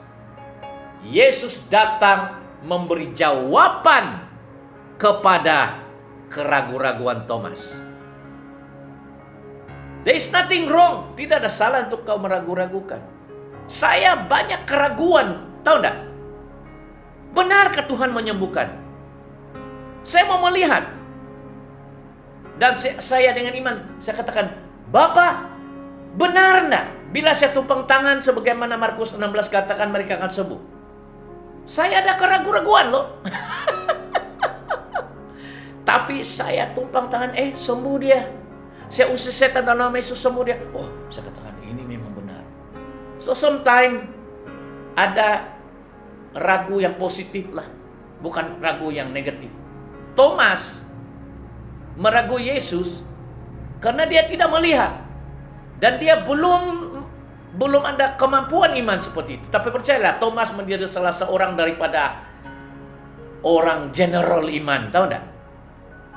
Yesus datang memberi jawaban kepada keraguan-raguan Thomas. There is nothing wrong. Tidak ada salah untuk kau meragu-ragukan. Saya banyak keraguan, tahu enggak? Benarkah Tuhan menyembuhkan? Saya mau melihat. Dan saya dengan iman, saya katakan, Bapak, benar enggak? Bila saya tumpang tangan sebagaimana Markus 16 katakan, mereka akan sembuh. Saya ada keraguan-raguan loh. Tapi saya tumpang tangan, sembuh dia. Saya usir setan dalam nama Yesus, sembuh dia. Oh, saya katakan ini memang benar. So sometimes ada ragu yang positif lah, bukan ragu yang negatif. Thomas meragui Yesus karena dia tidak melihat. Dan dia belum ada kemampuan iman seperti itu. Tapi percayalah, Thomas menjadi salah seorang daripada orang general iman, tahu enggak?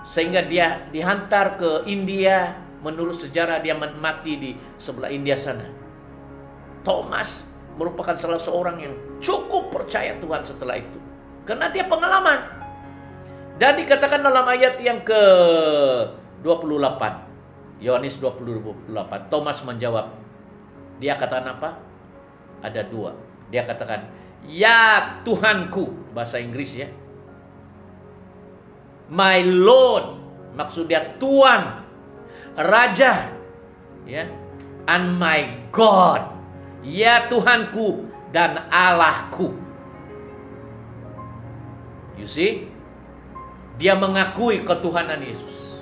Sehingga dia dihantar ke India. Menurut sejarah dia mati di sebelah India sana. Thomas merupakan salah seorang yang cukup percaya Tuhan setelah itu, karena dia pengalaman. Dan dikatakan dalam ayat yang ke-28, Yohanes 28, Thomas menjawab. Dia katakan apa? Ada 2. Dia katakan, "Ya Tuhanku," bahasa Inggris ya. "My Lord," maksud dia Tuhan, Raja, ya. "And my God," ya Tuhanku dan Allahku. You see? Dia mengakui ketuhanan Yesus.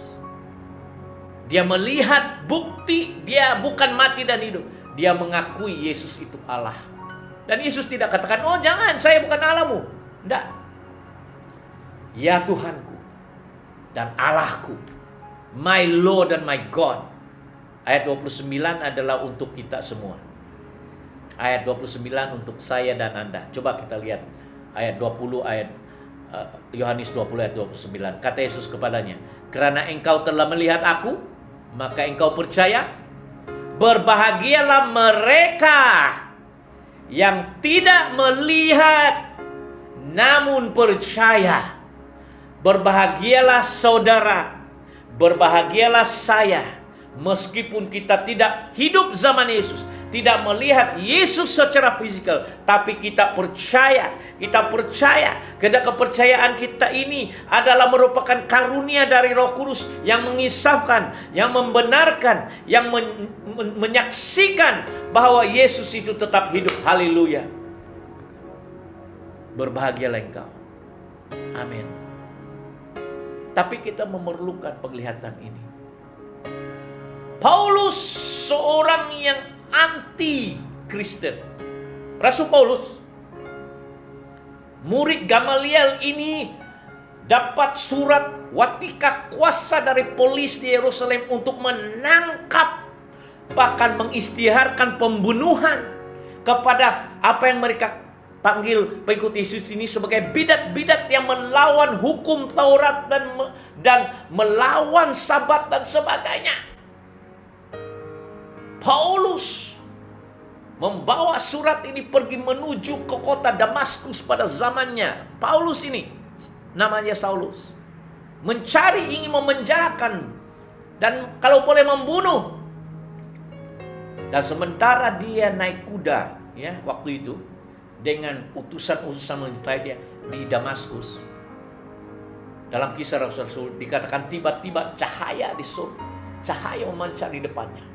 Dia melihat bukti dia bukan mati dan hidup. Dia mengakui Yesus itu Allah. Dan Yesus tidak katakan, "Oh jangan, saya bukan Allahmu." Tidak. Ya Tuhanku dan Allahku. My Lord and my God. Ayat 29 adalah untuk kita semua. Ayat 29 untuk saya dan Anda. Coba kita lihat ayat 20, Yohanes 20 ayat 29. Kata Yesus kepadanya, "Karena engkau telah melihat aku, maka engkau percaya. Berbahagialah mereka yang tidak melihat namun percaya. Berbahagialah saudara, berbahagialah saya, meskipun kita tidak hidup zaman Yesus, tidak melihat Yesus secara fisikal, tapi kita percaya karena kepercayaan kita ini adalah merupakan karunia dari Roh Kudus yang mengisahkan, yang membenarkan, yang menyaksikan bahwa Yesus itu tetap hidup. Haleluya. Berbahagialah engkau. Amin. Tapi kita memerlukan penglihatan ini. Paulus seorang yang anti Kristen. Rasul Paulus murid Gamaliel ini dapat surat watika kuasa dari polis di Yerusalem untuk menangkap, bahkan mengisytiharkan pembunuhan kepada apa yang mereka panggil pengikut Yesus ini sebagai bidat-bidat yang melawan hukum Taurat dan melawan Sabat dan sebagainya. Paulus membawa surat ini pergi menuju ke kota Damaskus pada zamannya. Paulus ini namanya Saulus, mencari, ingin memenjarakan, dan kalau boleh membunuh. Dan sementara dia naik kuda, ya, waktu itu dengan utusan-utusan menyertai dia di Damaskus. Dalam kisah Rasul-Rasul dikatakan tiba-tiba cahaya di surga, cahaya memancar di depannya.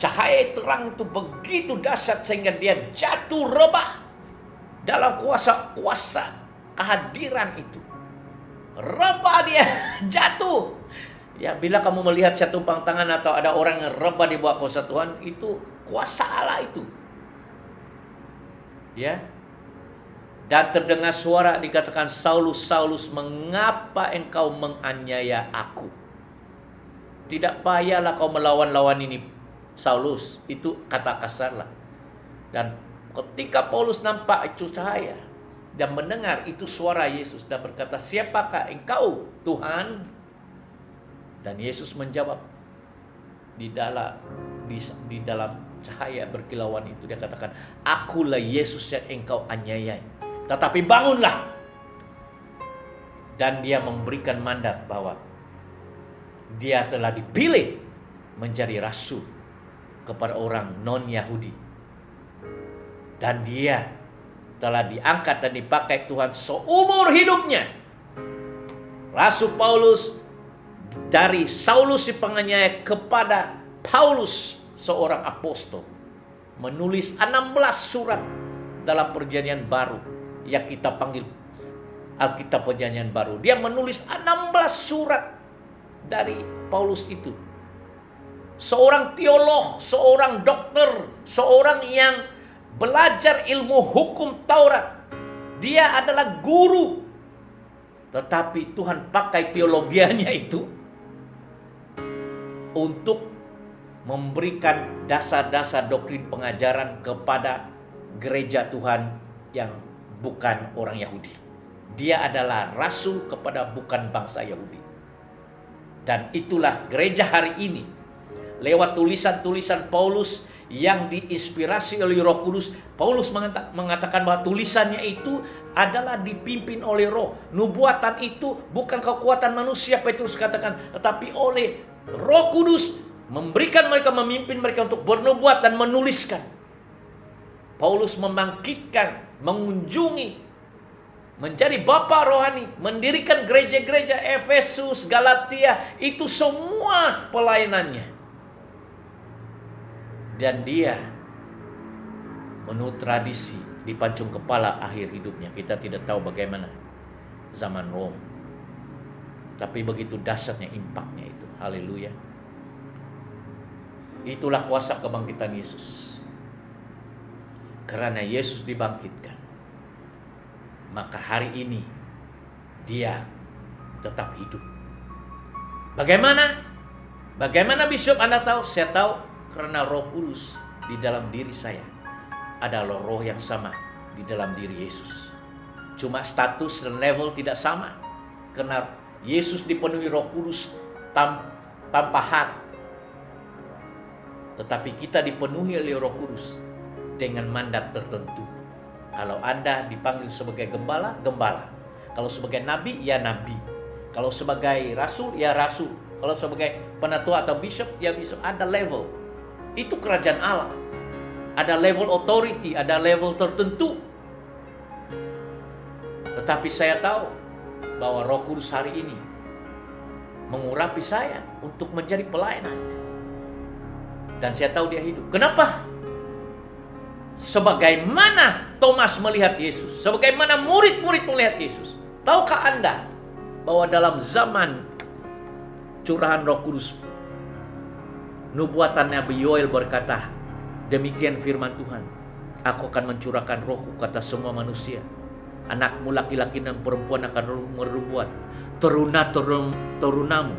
Cahaya terang itu begitu dahsyat sehingga dia jatuh rebah dalam kuasa kehadiran itu. Rebah dia, jatuh. Ya, bila kamu melihat satu tumpang tangan atau ada orang yang rebah di bawah kuasa Tuhan, itu kuasa Allah itu. Ya. Dan terdengar suara dikatakan, Saulus, Saulus, mengapa engkau menganiaya aku? Tidak payahlah kau melawan-lawan ini, Saulus. Itu kata kasar lah. Dan ketika Paulus nampak itu cahaya dan mendengar itu suara Yesus dan berkata, siapakah engkau, Tuhan? Dan Yesus menjawab di dalam cahaya berkilauan itu, dia katakan, akulah Yesus yang engkau aniayai, tetapi bangunlah. Dan dia memberikan mandat bahwa dia telah dipilih menjadi rasul kepada orang non-Yahudi, dan dia telah diangkat dan dipakai Tuhan seumur hidupnya. Rasul Paulus dari Saulus si penganiaya kepada Paulus seorang apostol, menulis 16 surat dalam perjanjian baru yang kita panggil Alkitab Perjanjian Baru. Dia menulis 16 surat dari Paulus itu. Seorang teolog, seorang dokter, seorang yang belajar ilmu hukum Taurat. Dia adalah guru. Tetapi Tuhan pakai teologianya itu untuk memberikan dasar-dasar doktrin pengajaran kepada gereja Tuhan yang bukan orang Yahudi. Dia adalah rasul kepada bukan bangsa Yahudi. Dan itulah gereja hari ini. Lewat tulisan-tulisan Paulus yang diinspirasi oleh Roh Kudus, Paulus mengatakan bahwa tulisannya itu adalah dipimpin oleh Roh. Nubuatan itu bukan kekuatan manusia, Petrus katakan, tetapi oleh Roh Kudus memberikan mereka, memimpin mereka untuk bernubuat dan menuliskan. Paulus membangkitkan, mengunjungi, menjadi bapa rohani, mendirikan gereja-gereja Efesus, Galatia, itu semua pelayanannya. Dan dia menurut tradisi di pancung kepala akhir hidupnya. Kita tidak tahu bagaimana zaman Rom, tapi begitu dahsyatnya impaknya itu. Haleluya. Itulah kuasa kebangkitan Yesus. Karena Yesus dibangkitkan, maka hari ini dia tetap hidup. Bagaimana? Bagaimana Bishop Anda tahu? Saya tahu karena Roh Kudus di dalam diri saya adalah roh yang sama di dalam diri Yesus. Cuma status dan level tidak sama. Karena Yesus dipenuhi Roh Kudus tanpa had. Tetapi kita dipenuhi oleh Roh Kudus dengan mandat tertentu. Kalau Anda dipanggil sebagai gembala, gembala. Kalau sebagai nabi, ya nabi. Kalau sebagai rasul, ya rasul. Kalau sebagai penatua atau bishop, ya bishop. Ada level. Itu kerajaan Allah. Ada level authority, ada level tertentu. Tetapi saya tahu bahwa Roh Kudus hari ini mengurapi saya untuk menjadi pelayanan. Dan saya tahu dia hidup. Kenapa? Sebagaimana Thomas melihat Yesus, sebagaimana murid-murid melihat Yesus. Tahukah Anda bahwa dalam zaman curahan Roh Kudus, nubuatan Nabi Yoel berkata, demikian firman Tuhan, aku akan mencurahkan rohku ke atas semua manusia. Anakmu laki-laki dan perempuan akan merubuat. Turunamu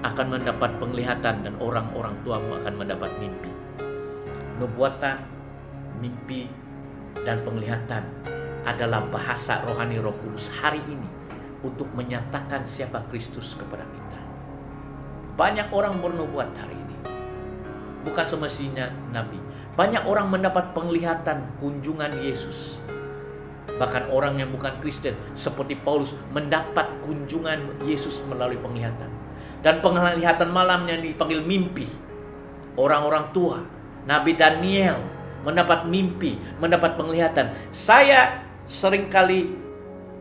akan mendapat penglihatan dan orang-orang tuamu akan mendapat mimpi. Nubuatan, mimpi, dan penglihatan adalah bahasa rohani Roh Kudus hari ini untuk menyatakan siapa Kristus kepada kita. Banyak orang bernubuat hari ini, bukan semestinya nabi. Banyak orang mendapat penglihatan kunjungan Yesus. Bahkan orang yang bukan Kristen seperti Paulus mendapat kunjungan Yesus melalui penglihatan. Dan penglihatan malam yang dipanggil mimpi. Orang-orang tua, Nabi Daniel mendapat mimpi, mendapat penglihatan. Saya seringkali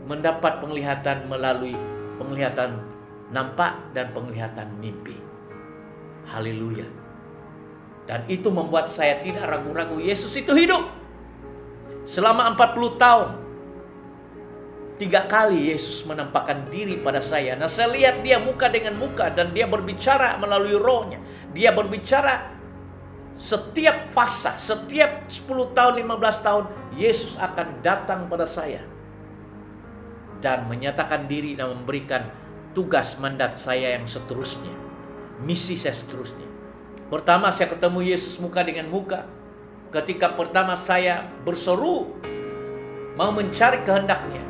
mendapat penglihatan melalui penglihatan nampak dan penglihatan mimpi. Haleluya. Dan itu membuat saya tidak ragu-ragu Yesus itu hidup. Selama 40 tahun 3 kali Yesus menampakkan diri pada saya. Nah, saya lihat dia muka dengan muka dan dia berbicara melalui rohnya. Dia berbicara setiap fase, setiap 10 tahun, 15 tahun Yesus akan datang pada saya dan menyatakan diri dan memberikan tugas mandat saya yang seterusnya, misi saya seterusnya. Pertama saya ketemu Yesus muka dengan muka ketika pertama saya berseru mau mencari kehendaknya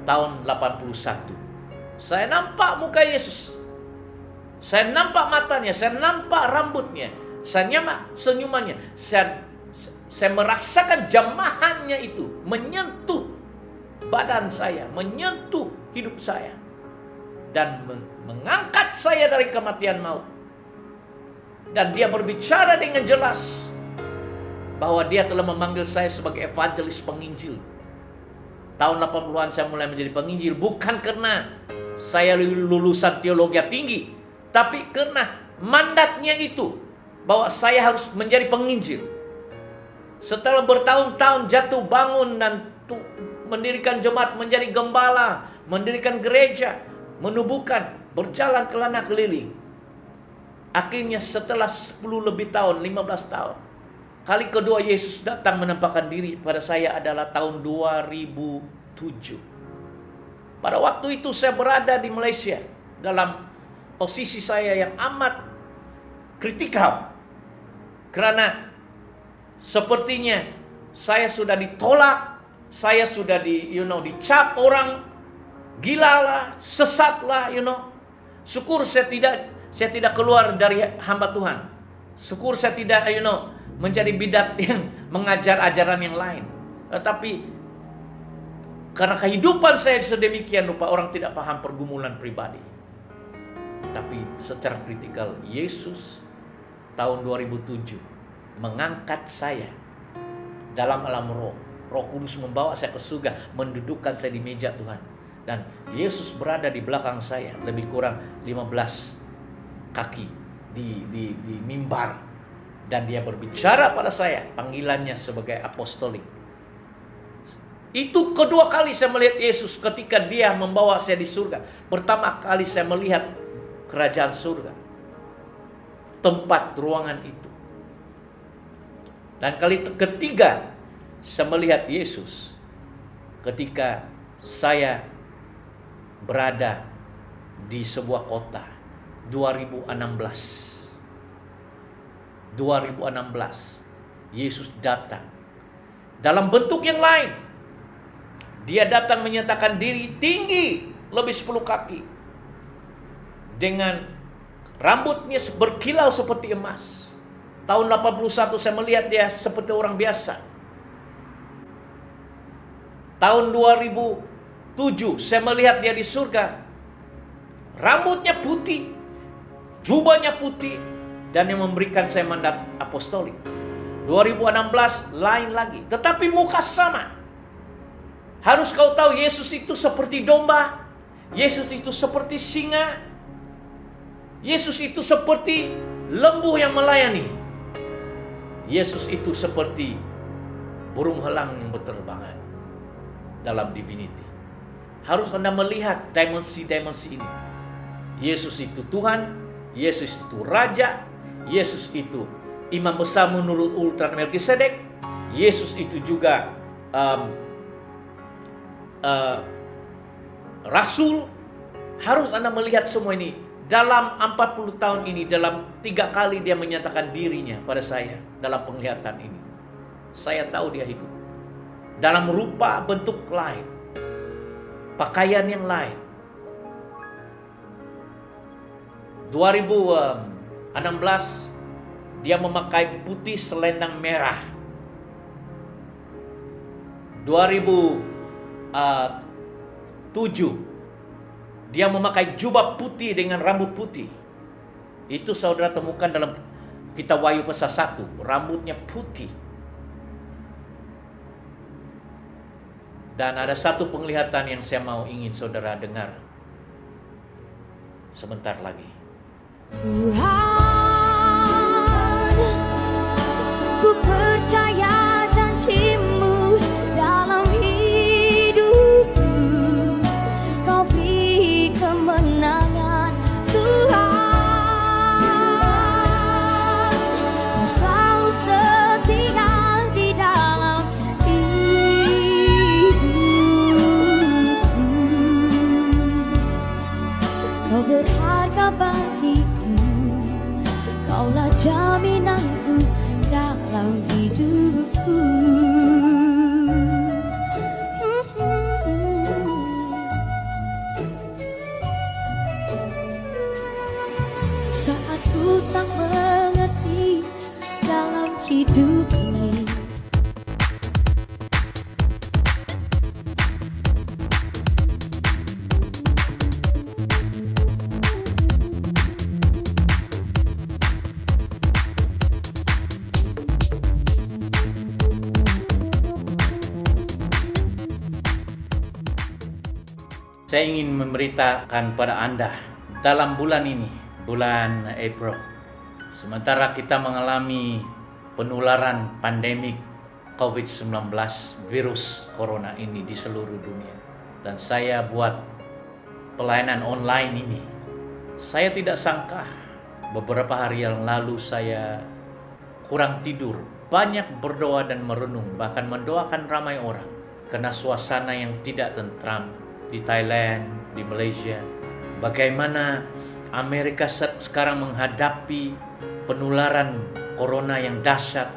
tahun 81. Saya nampak muka Yesus, saya nampak matanya, saya nampak rambutnya, saya nyamak senyumannya, saya merasakan jamahannya itu menyentuh badan saya, menyentuh hidup saya dan mengangkat saya dari kematian maut. Dan dia berbicara dengan jelas bahwa dia telah memanggil saya sebagai evangelis penginjil. Tahun 80-an saya mulai menjadi penginjil, bukan karena saya lulusan teologi tinggi, tapi karena mandatnya itu bahwa saya harus menjadi penginjil. Setelah bertahun-tahun jatuh bangun dan mendirikan jemaat, menjadi gembala, mendirikan gereja, menubuhkan, berjalan kelana keliling. Akhirnya setelah 10 lebih tahun, 15 tahun, kali kedua Yesus datang menampakkan diri pada saya adalah tahun 2007. Pada waktu itu saya berada di Malaysia dalam posisi saya yang amat kritikal. Karena sepertinya saya sudah ditolak, saya sudah dicap orang gila lah, sesat lah, Syukur saya tidak keluar dari hamba Tuhan. Syukur saya tidak menjadi bidat yang mengajar ajaran yang lain. Tetapi karena kehidupan saya sedemikian rupa, orang tidak paham pergumulan pribadi. Tapi secara kritikal Yesus tahun 2007 mengangkat saya dalam alam roh. Roh Kudus membawa saya ke surga, mendudukkan saya di meja Tuhan. Dan Yesus berada di belakang saya, lebih kurang 15 kaki di mimbar. Dan dia berbicara pada saya, panggilannya sebagai apostolik. Itu kedua kali saya melihat Yesus ketika dia membawa saya di surga. Pertama kali saya melihat kerajaan surga, tempat ruangan itu. Dan kali ketiga saya melihat Yesus ketika saya berada di sebuah kota 2016. Yesus datang dalam bentuk yang lain. Dia datang menyatakan diri tinggi lebih 10 kaki, dengan rambutnya berkilau seperti emas. Tahun 81 saya melihat dia seperti orang biasa. Tahun 2007 saya melihat dia di surga. Rambutnya putih, jubahnya putih, dan yang memberikan saya mandat apostolik. 2016 lain lagi, tetapi muka sama. Harus kau tahu, Yesus itu seperti domba, Yesus itu seperti singa, Yesus itu seperti lembu yang melayani, Yesus itu seperti burung elang yang berterbangan dalam divinity. Harus Anda melihat dimensi-dimensi ini. Yesus itu Tuhan, Yesus itu Raja, Yesus itu Imam Besar menurut urutan Melkisedek, Yesus itu juga rasul, harus Anda melihat semua ini. Dalam 40 tahun ini, dalam 3 kali dia menyatakan dirinya pada saya dalam penglihatan ini. Saya tahu dia hidup dalam rupa bentuk lain, pakaian yang lain. 2016 dia memakai putih selendang merah. 2007 dia memakai jubah putih dengan rambut putih. Itu saudara temukan dalam kitab Wahyu pasal 1, rambutnya putih. Dan ada satu penglihatan yang saya ingin saudara dengar sebentar lagi. Tuhan, ku percaya janji-Mu dalam hidupku. Kau beri kemenangan, Tuhan. Kau selalu setia di dalam hidupku. Kau berharga bagiku. Kaulah jaminanku dalam hidupku. Saat ku tak mengerti dalam hidup ini, saya ingin memberitakan pada Anda dalam bulan ini, bulan April, sementara kita mengalami penularan pandemik COVID-19, virus corona ini di seluruh dunia, dan saya buat pelayanan online ini, saya tidak sangka beberapa hari yang lalu saya kurang tidur, banyak berdoa dan merenung, bahkan mendoakan ramai orang karena suasana yang tidak tentram di Thailand, di Malaysia. Bagaimana Amerika sekarang menghadapi penularan corona yang dahsyat.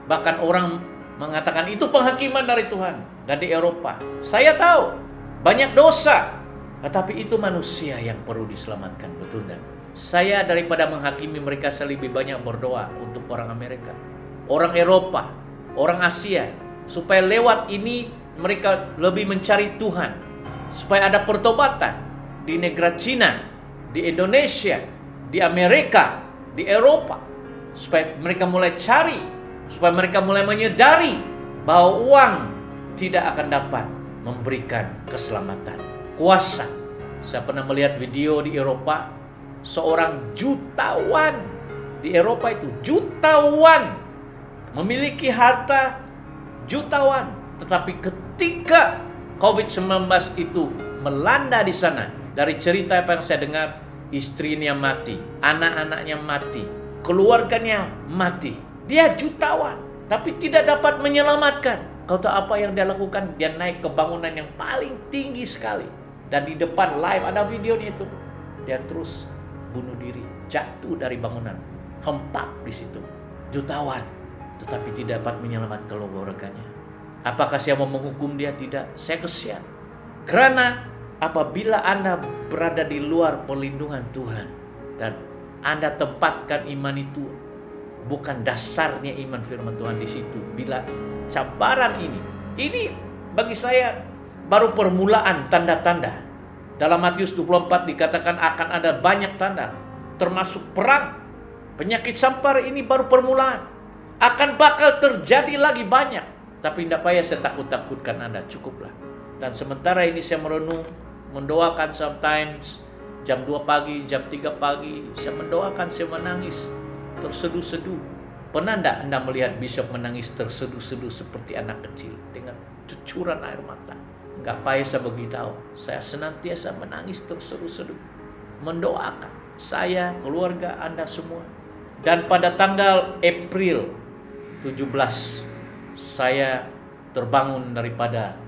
Bahkan orang mengatakan itu penghakiman dari Tuhan. Dan di Eropa, saya tahu banyak dosa, tetapi itu manusia yang perlu diselamatkan, betul dan? Saya daripada menghakimi mereka, saya lebih banyak berdoa untuk orang Amerika, orang Eropa, orang Asia, supaya lewat ini mereka lebih mencari Tuhan, supaya ada pertobatan di negara Cina, di Indonesia, di Amerika, di Eropa, supaya mereka mulai cari, supaya mereka mulai menyadari bahwa uang tidak akan dapat memberikan keselamatan, kuasa. Saya pernah melihat video di Eropa, seorang jutawan di Eropa itu, jutawan, memiliki harta jutawan, tetapi ketika COVID-19 itu melanda di sana, dari cerita apa yang saya dengar, istrinya mati, anak-anaknya mati, keluarganya mati. Dia jutawan, tapi tidak dapat menyelamatkan. Kau tahu apa yang dia lakukan? Dia naik ke bangunan yang paling tinggi sekali, dan di depan live ada videonya itu. Dia terus bunuh diri, jatuh dari bangunan, hempap di situ. Jutawan, tetapi tidak dapat menyelamatkan keluarganya. Apakah saya mau menghukum dia? Tidak. Saya kesian. Karena apabila Anda berada di luar perlindungan Tuhan dan Anda tempatkan iman itu, bukan dasarnya iman firman Tuhan di situ. Bila cabaran ini bagi saya baru permulaan tanda-tanda. Dalam Matius 24 dikatakan akan ada banyak tanda, termasuk perang. Penyakit sampar ini baru permulaan. Akan bakal terjadi lagi banyak. Tapi tidak payah saya takut-takutkan Anda, cukuplah. Dan sementara ini saya merenung, mendoakan sometimes jam 2 pagi, jam 3 pagi, saya mendoakan, saya menangis, terseduh-seduh. Pernah tidak Anda melihat bishop menangis terseduh-seduh seperti anak kecil dengan cucuran air mata? Enggak payah saya beritahu, saya senantiasa menangis terseduh-seduh, mendoakan saya, keluarga Anda semua. Dan pada tanggal April 17, saya terbangun daripada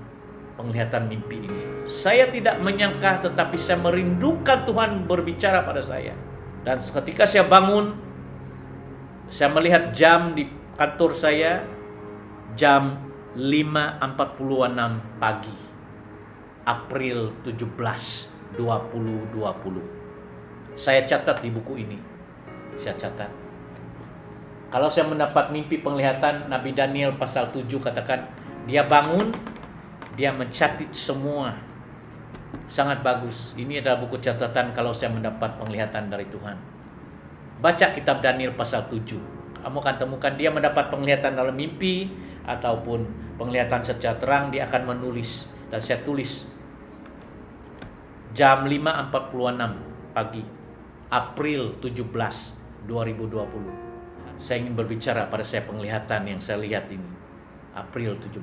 penglihatan mimpi ini. Saya tidak menyangka, tetapi saya merindukan Tuhan berbicara pada saya. Dan ketika saya bangun, saya melihat jam di kantor saya, jam 5.46 pagi, April 17, 2020. Saya catat di buku ini. Saya catat. Kalau saya mendapat mimpi penglihatan, Nabi Daniel pasal 7 katakan, dia bangun, dia mencatat semua. Sangat bagus. Ini adalah buku catatan kalau saya mendapat penglihatan dari Tuhan. Baca kitab Daniel pasal 7. Kamu akan temukan dia mendapat penglihatan dalam mimpi ataupun penglihatan secara terang, dia akan menulis. Dan saya tulis jam 5.46 pagi, April 17, 2020. Saya ingin berbicara pada saya penglihatan yang saya lihat ini, April 17.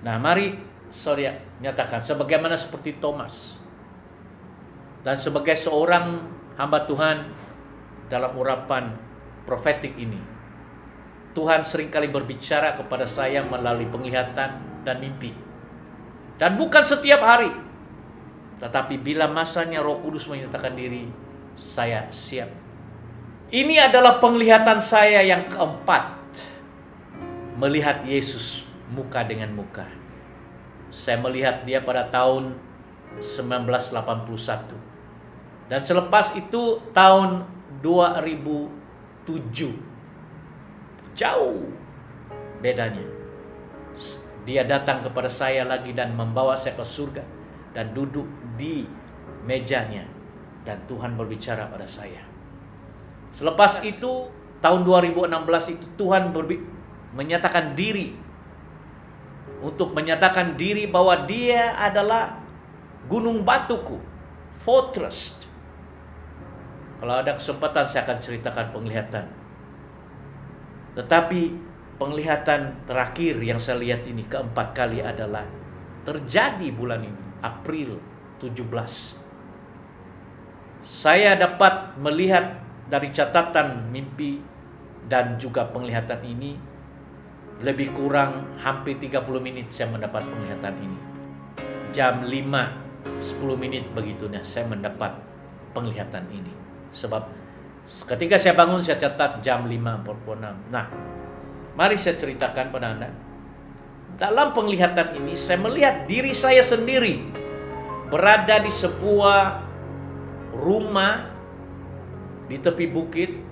Nah, mari saudara nyatakan sebagaimana seperti Thomas. Dan sebagai seorang hamba Tuhan dalam urapan profetik ini, Tuhan seringkali berbicara kepada saya melalui penglihatan dan mimpi. Dan bukan setiap hari, tetapi bila masanya Roh Kudus menyatakan diri, saya siap. Ini adalah penglihatan saya yang keempat, melihat Yesus muka dengan muka. Saya melihat dia pada tahun 1981. Dan selepas itu tahun 2007. Jauh bedanya. Dia datang kepada saya lagi dan membawa saya ke surga dan duduk di mejanya, dan Tuhan berbicara pada saya. Selepas itu tahun 2016 itu Tuhan menyatakan diri, untuk menyatakan diri bahwa dia adalah gunung batuku, fortress. Kalau ada kesempatan saya akan ceritakan penglihatan. Tetapi penglihatan terakhir yang saya lihat ini keempat kali adalah terjadi bulan ini, April 17. Saya dapat melihat dari catatan mimpi dan juga penglihatan ini, lebih kurang hampir 30 menit saya mendapat penglihatan ini. Jam 5.10 menit begitunya saya mendapat penglihatan ini. Sebab ketika saya bangun saya catat jam 5.46. Nah, mari saya ceritakan pada Anda. Dalam penglihatan ini saya melihat diri saya sendiri berada di sebuah rumah di tepi bukit,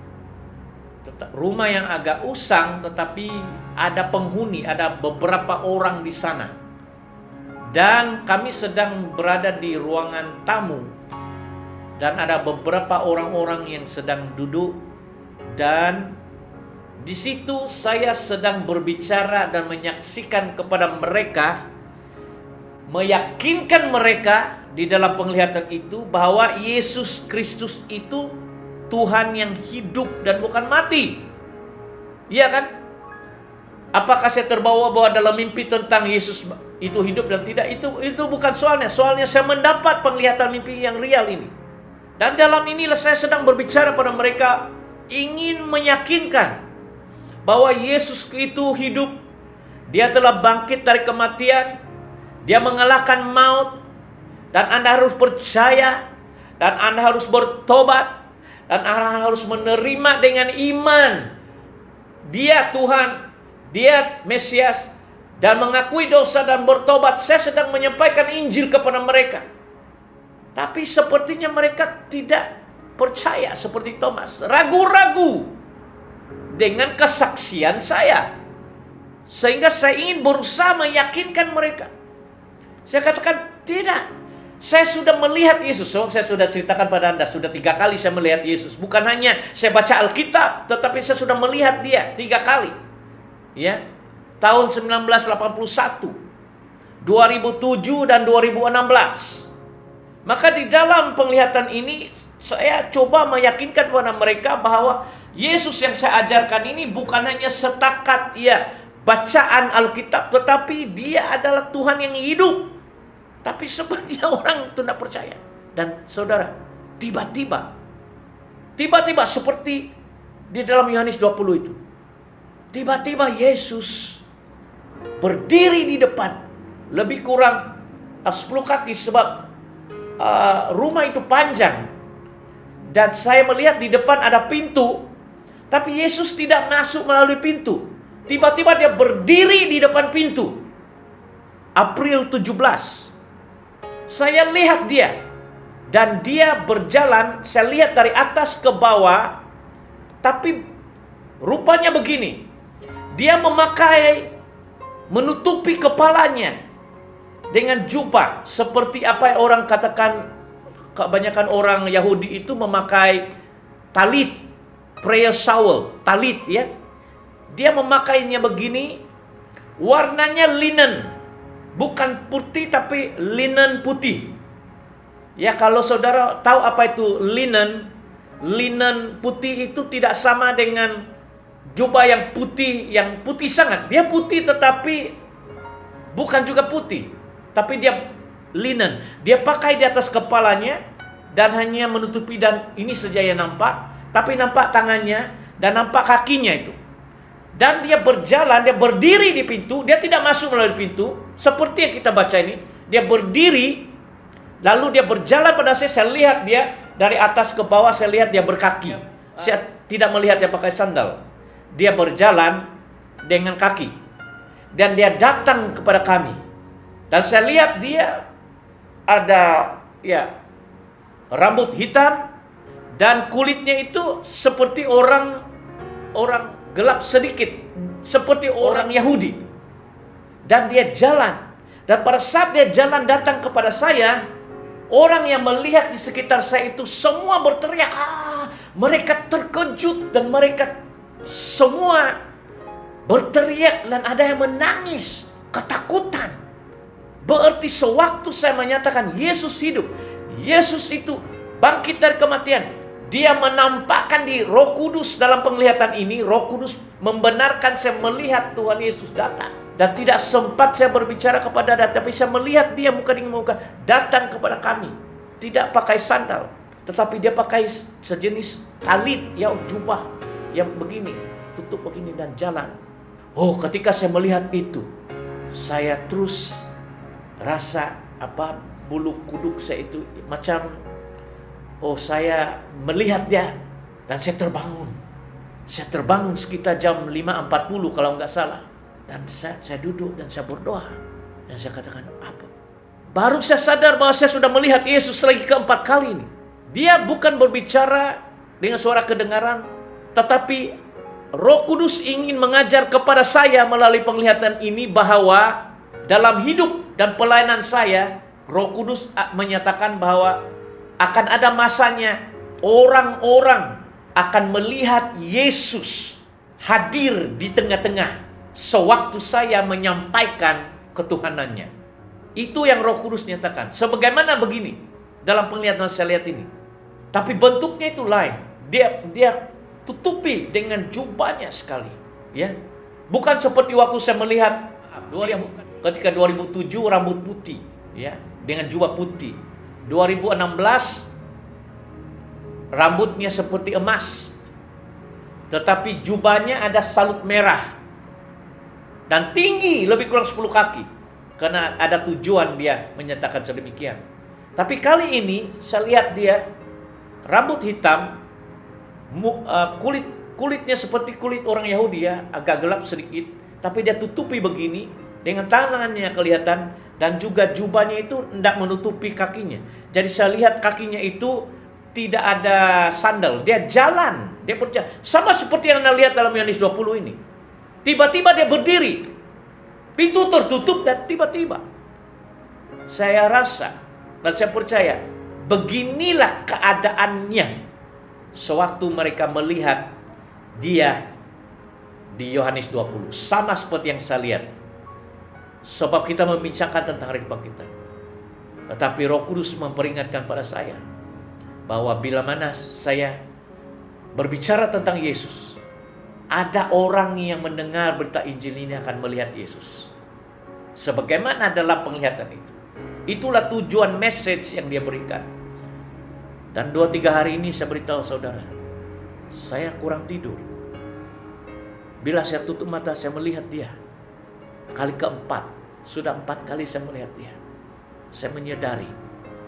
rumah yang agak usang, tetapi ada penghuni, ada beberapa orang di sana. Dan kami sedang berada di ruangan tamu, dan ada beberapa orang-orang yang sedang duduk, dan di situ saya sedang berbicara dan menyaksikan kepada mereka, meyakinkan mereka di dalam penglihatan itu bahwa Yesus Kristus itu Tuhan yang hidup dan bukan mati. Iya kan? Apakah saya terbawa bahwa dalam mimpi tentang Yesus itu hidup dan tidak? Itu bukan soalnya. Soalnya saya mendapat penglihatan mimpi yang real ini. Dan dalam inilah saya sedang berbicara pada mereka, ingin meyakinkan bahwa Yesus itu hidup. Dia telah bangkit dari kematian. Dia mengalahkan maut. Dan Anda harus percaya. Dan Anda harus bertobat. Dan Anda harus menerima dengan iman Dia Tuhan, Dia Mesias, dan mengakui dosa dan bertobat. Saya sedang menyampaikan Injil kepada mereka, tapi sepertinya mereka tidak percaya seperti Thomas, ragu-ragu dengan kesaksian saya. Sehingga saya ingin berusaha meyakinkan mereka. Saya katakan tidak, saya sudah melihat Yesus. Saya sudah ceritakan pada Anda, sudah 3 kali saya melihat Yesus. Bukan hanya saya baca Alkitab, tetapi saya sudah melihat dia 3 kali. Ya, tahun 1981, 2007 dan 2016. Maka di dalam penglihatan ini saya coba meyakinkan kepada mereka bahwa Yesus yang saya ajarkan ini bukan hanya setakat bacaan Alkitab, tetapi dia adalah Tuhan yang hidup. Tapi sepertinya orang tidak percaya. Dan saudara, tiba-tiba seperti di dalam Yohanes 20 itu, tiba-tiba Yesus berdiri di depan lebih kurang 10 kaki sebab rumah itu panjang. Dan saya melihat di depan ada pintu, tapi Yesus tidak masuk melalui pintu. Tiba-tiba dia berdiri di depan pintu. April 17. Saya lihat dia. Dan dia berjalan, saya lihat dari atas ke bawah. Tapi rupanya begini. Dia menutupi kepalanya dengan jubah. Seperti apa yang orang katakan, kebanyakan orang Yahudi itu memakai talit, prayer shawl, talit ya. Dia memakainya begini, warnanya linen, bukan putih tapi linen putih. Ya, kalau saudara tahu apa itu linen, linen putih itu tidak sama dengan jubah yang putih sangat. Dia putih tetapi bukan juga putih, tapi dia linen. Dia pakai di atas kepalanya dan hanya menutupi, dan ini saja yang nampak, tapi nampak tangannya dan nampak kakinya itu. Dan dia berjalan, dia berdiri di pintu, dia tidak masuk melalui pintu seperti yang kita baca ini. Dia berdiri, lalu dia berjalan pada saya lihat dia dari atas ke bawah, saya lihat dia berkaki. Saya tidak melihat dia pakai sandal. Dia berjalan dengan kaki. Dan dia datang kepada kami. Dan saya lihat dia ada rambut hitam dan kulitnya itu seperti orang gelap sedikit, seperti orang Yahudi. Dan dia jalan. Dan pada saat dia jalan datang kepada saya, orang yang melihat di sekitar saya itu semua berteriak. Mereka terkejut dan mereka semua berteriak dan ada yang menangis, ketakutan. Berarti sewaktu saya menyatakan Yesus hidup, Yesus itu bangkit dari kematian, dia menampakkan di Roh Kudus dalam penglihatan ini. Roh Kudus membenarkan saya melihat Tuhan Yesus datang. Dan tidak sempat saya berbicara kepada dia, tapi saya melihat dia muka dengan muka datang kepada kami. Tidak pakai sandal, tetapi dia pakai sejenis talit, jubah yang begini, tutup begini dan jalan. Oh, ketika saya melihat itu, saya terus rasa bulu kuduk saya itu macam, saya melihat dia dan saya terbangun. Saya terbangun sekitar jam 5.40 kalau nggak salah. Dan saya duduk dan saya berdoa. Dan saya katakan, apa? Baru saya sadar bahwa saya sudah melihat Yesus lagi keempat kali ini. Dia bukan berbicara dengan suara kedengaran, tetapi Roh Kudus ingin mengajar kepada saya melalui penglihatan ini bahwa dalam hidup dan pelayanan saya, Roh Kudus menyatakan bahwa akan ada masanya orang-orang akan melihat Yesus hadir di tengah-tengah sewaktu saya menyampaikan ketuhanannya. Itu yang Roh Kudus nyatakan. Sebagaimana begini dalam penglihatan saya lihat ini. Tapi bentuknya itu lain. Dia tutupi dengan jubahnya sekali, ya. Bukan seperti waktu saya melihat ketika 2007 rambut putih, ya, dengan jubah putih. 2016 rambutnya seperti emas, tetapi jubahnya ada salut merah dan tinggi lebih kurang 10 kaki, karena ada tujuan dia menyatakan sedemikian. Tapi kali ini saya lihat dia rambut hitam, kulitnya seperti kulit orang Yahudi, ya, agak gelap sedikit, tapi dia tutupi begini dengan tangannya kelihatan, dan juga jubahnya itu tidak menutupi kakinya. Jadi saya lihat kakinya itu tidak ada sandal, dia jalan, dia berjalan sama seperti yang Anda lihat dalam Yohanes 20 ini. Tiba-tiba dia berdiri, pintu tertutup, dan tiba-tiba saya rasa dan saya percaya beginilah keadaannya sewaktu mereka melihat dia di Yohanes 20. Sama seperti yang saya lihat. Sebab kita membincangkan tentang hari kebangkitan. Tetapi Roh Kudus memperingatkan pada saya bahwa bila mana saya berbicara tentang Yesus, ada orang yang mendengar berita Injil ini akan melihat Yesus. Sebagaimana dalam penglihatan itu. Itulah tujuan message yang dia berikan. Dan 2-3 hari ini saya beritahu saudara, saya kurang tidur. Bila saya tutup mata, saya melihat dia. Kali keempat, Sudah 4 kali saya melihat dia. Saya menyadari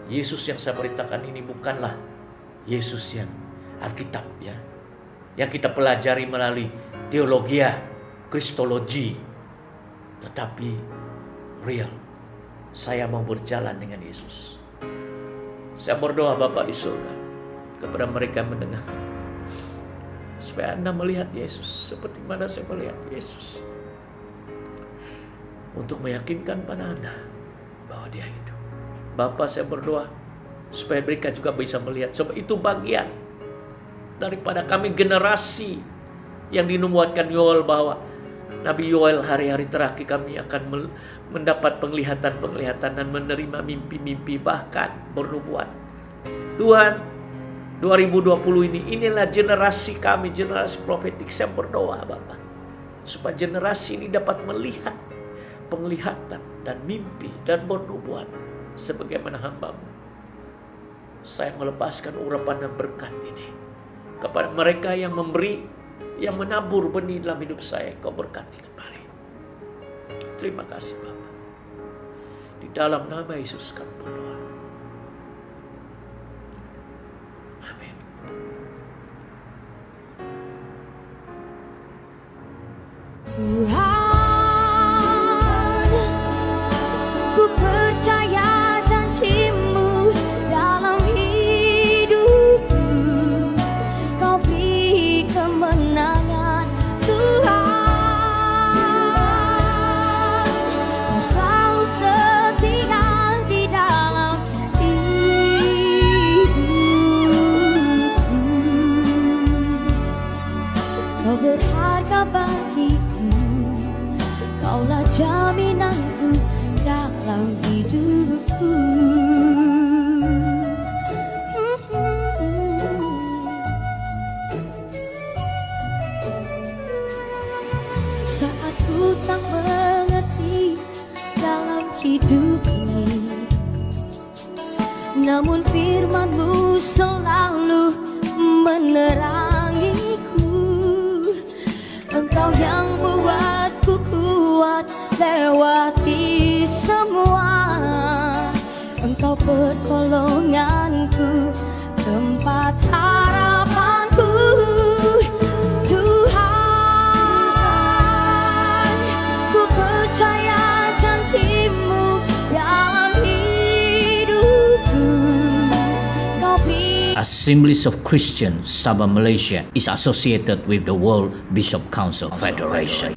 Yesus yang saya beritakan ini bukanlah Yesus yang Alkitab ya, yang kita pelajari melalui teologi, kristologi, tetapi real. Saya mau berjalan dengan Yesus. Saya berdoa Bapa di surga kepada mereka yang mendengar, supaya Anda melihat Yesus seperti mana saya melihat Yesus, untuk meyakinkan pada Anda bahwa dia hidup. Bapa, saya berdoa supaya mereka juga bisa melihat, sebab itu bagian daripada kami generasi yang dinubuatkan Yoel, bahwa Nabi Yoel hari-hari terakhir kami akan mendapat penglihatan-penglihatan dan menerima mimpi-mimpi, bahkan bernubuat. Tuhan, 2020 inilah generasi kami, generasi profetik. Saya berdoa Bapa, supaya generasi ini dapat melihat penglihatan dan mimpi dan bernubuat sebagaimana hamba-Mu. Saya melepaskan urapan dan berkat ini kepada mereka yang memberi, yang menabur benih dalam hidup saya. Kau berkati kembali. Terima kasih Bapa. Di dalam nama Yesus kami berdoa. Amin. Tuhan, ku percaya janji-Mu dalam hidupku. Kau beri kemenangan Tuhan, Kau selalu setia di dalam hidupku. Kau berharga bagiku, Kaulah jaminanku dalam hidupku. Saat ku tak mengerti dalam hidup ini, namun firman-Mu selalu menerangiku. Engkau yang buatku kuat lewati semua. Engkau pertolonganku, tempat harapanku. Tuhan, ku percaya janji-Mu dalam hidupku. Kau beri Assemblies of Christians Sabah Malaysia is associated with the World Bishop Council Federation.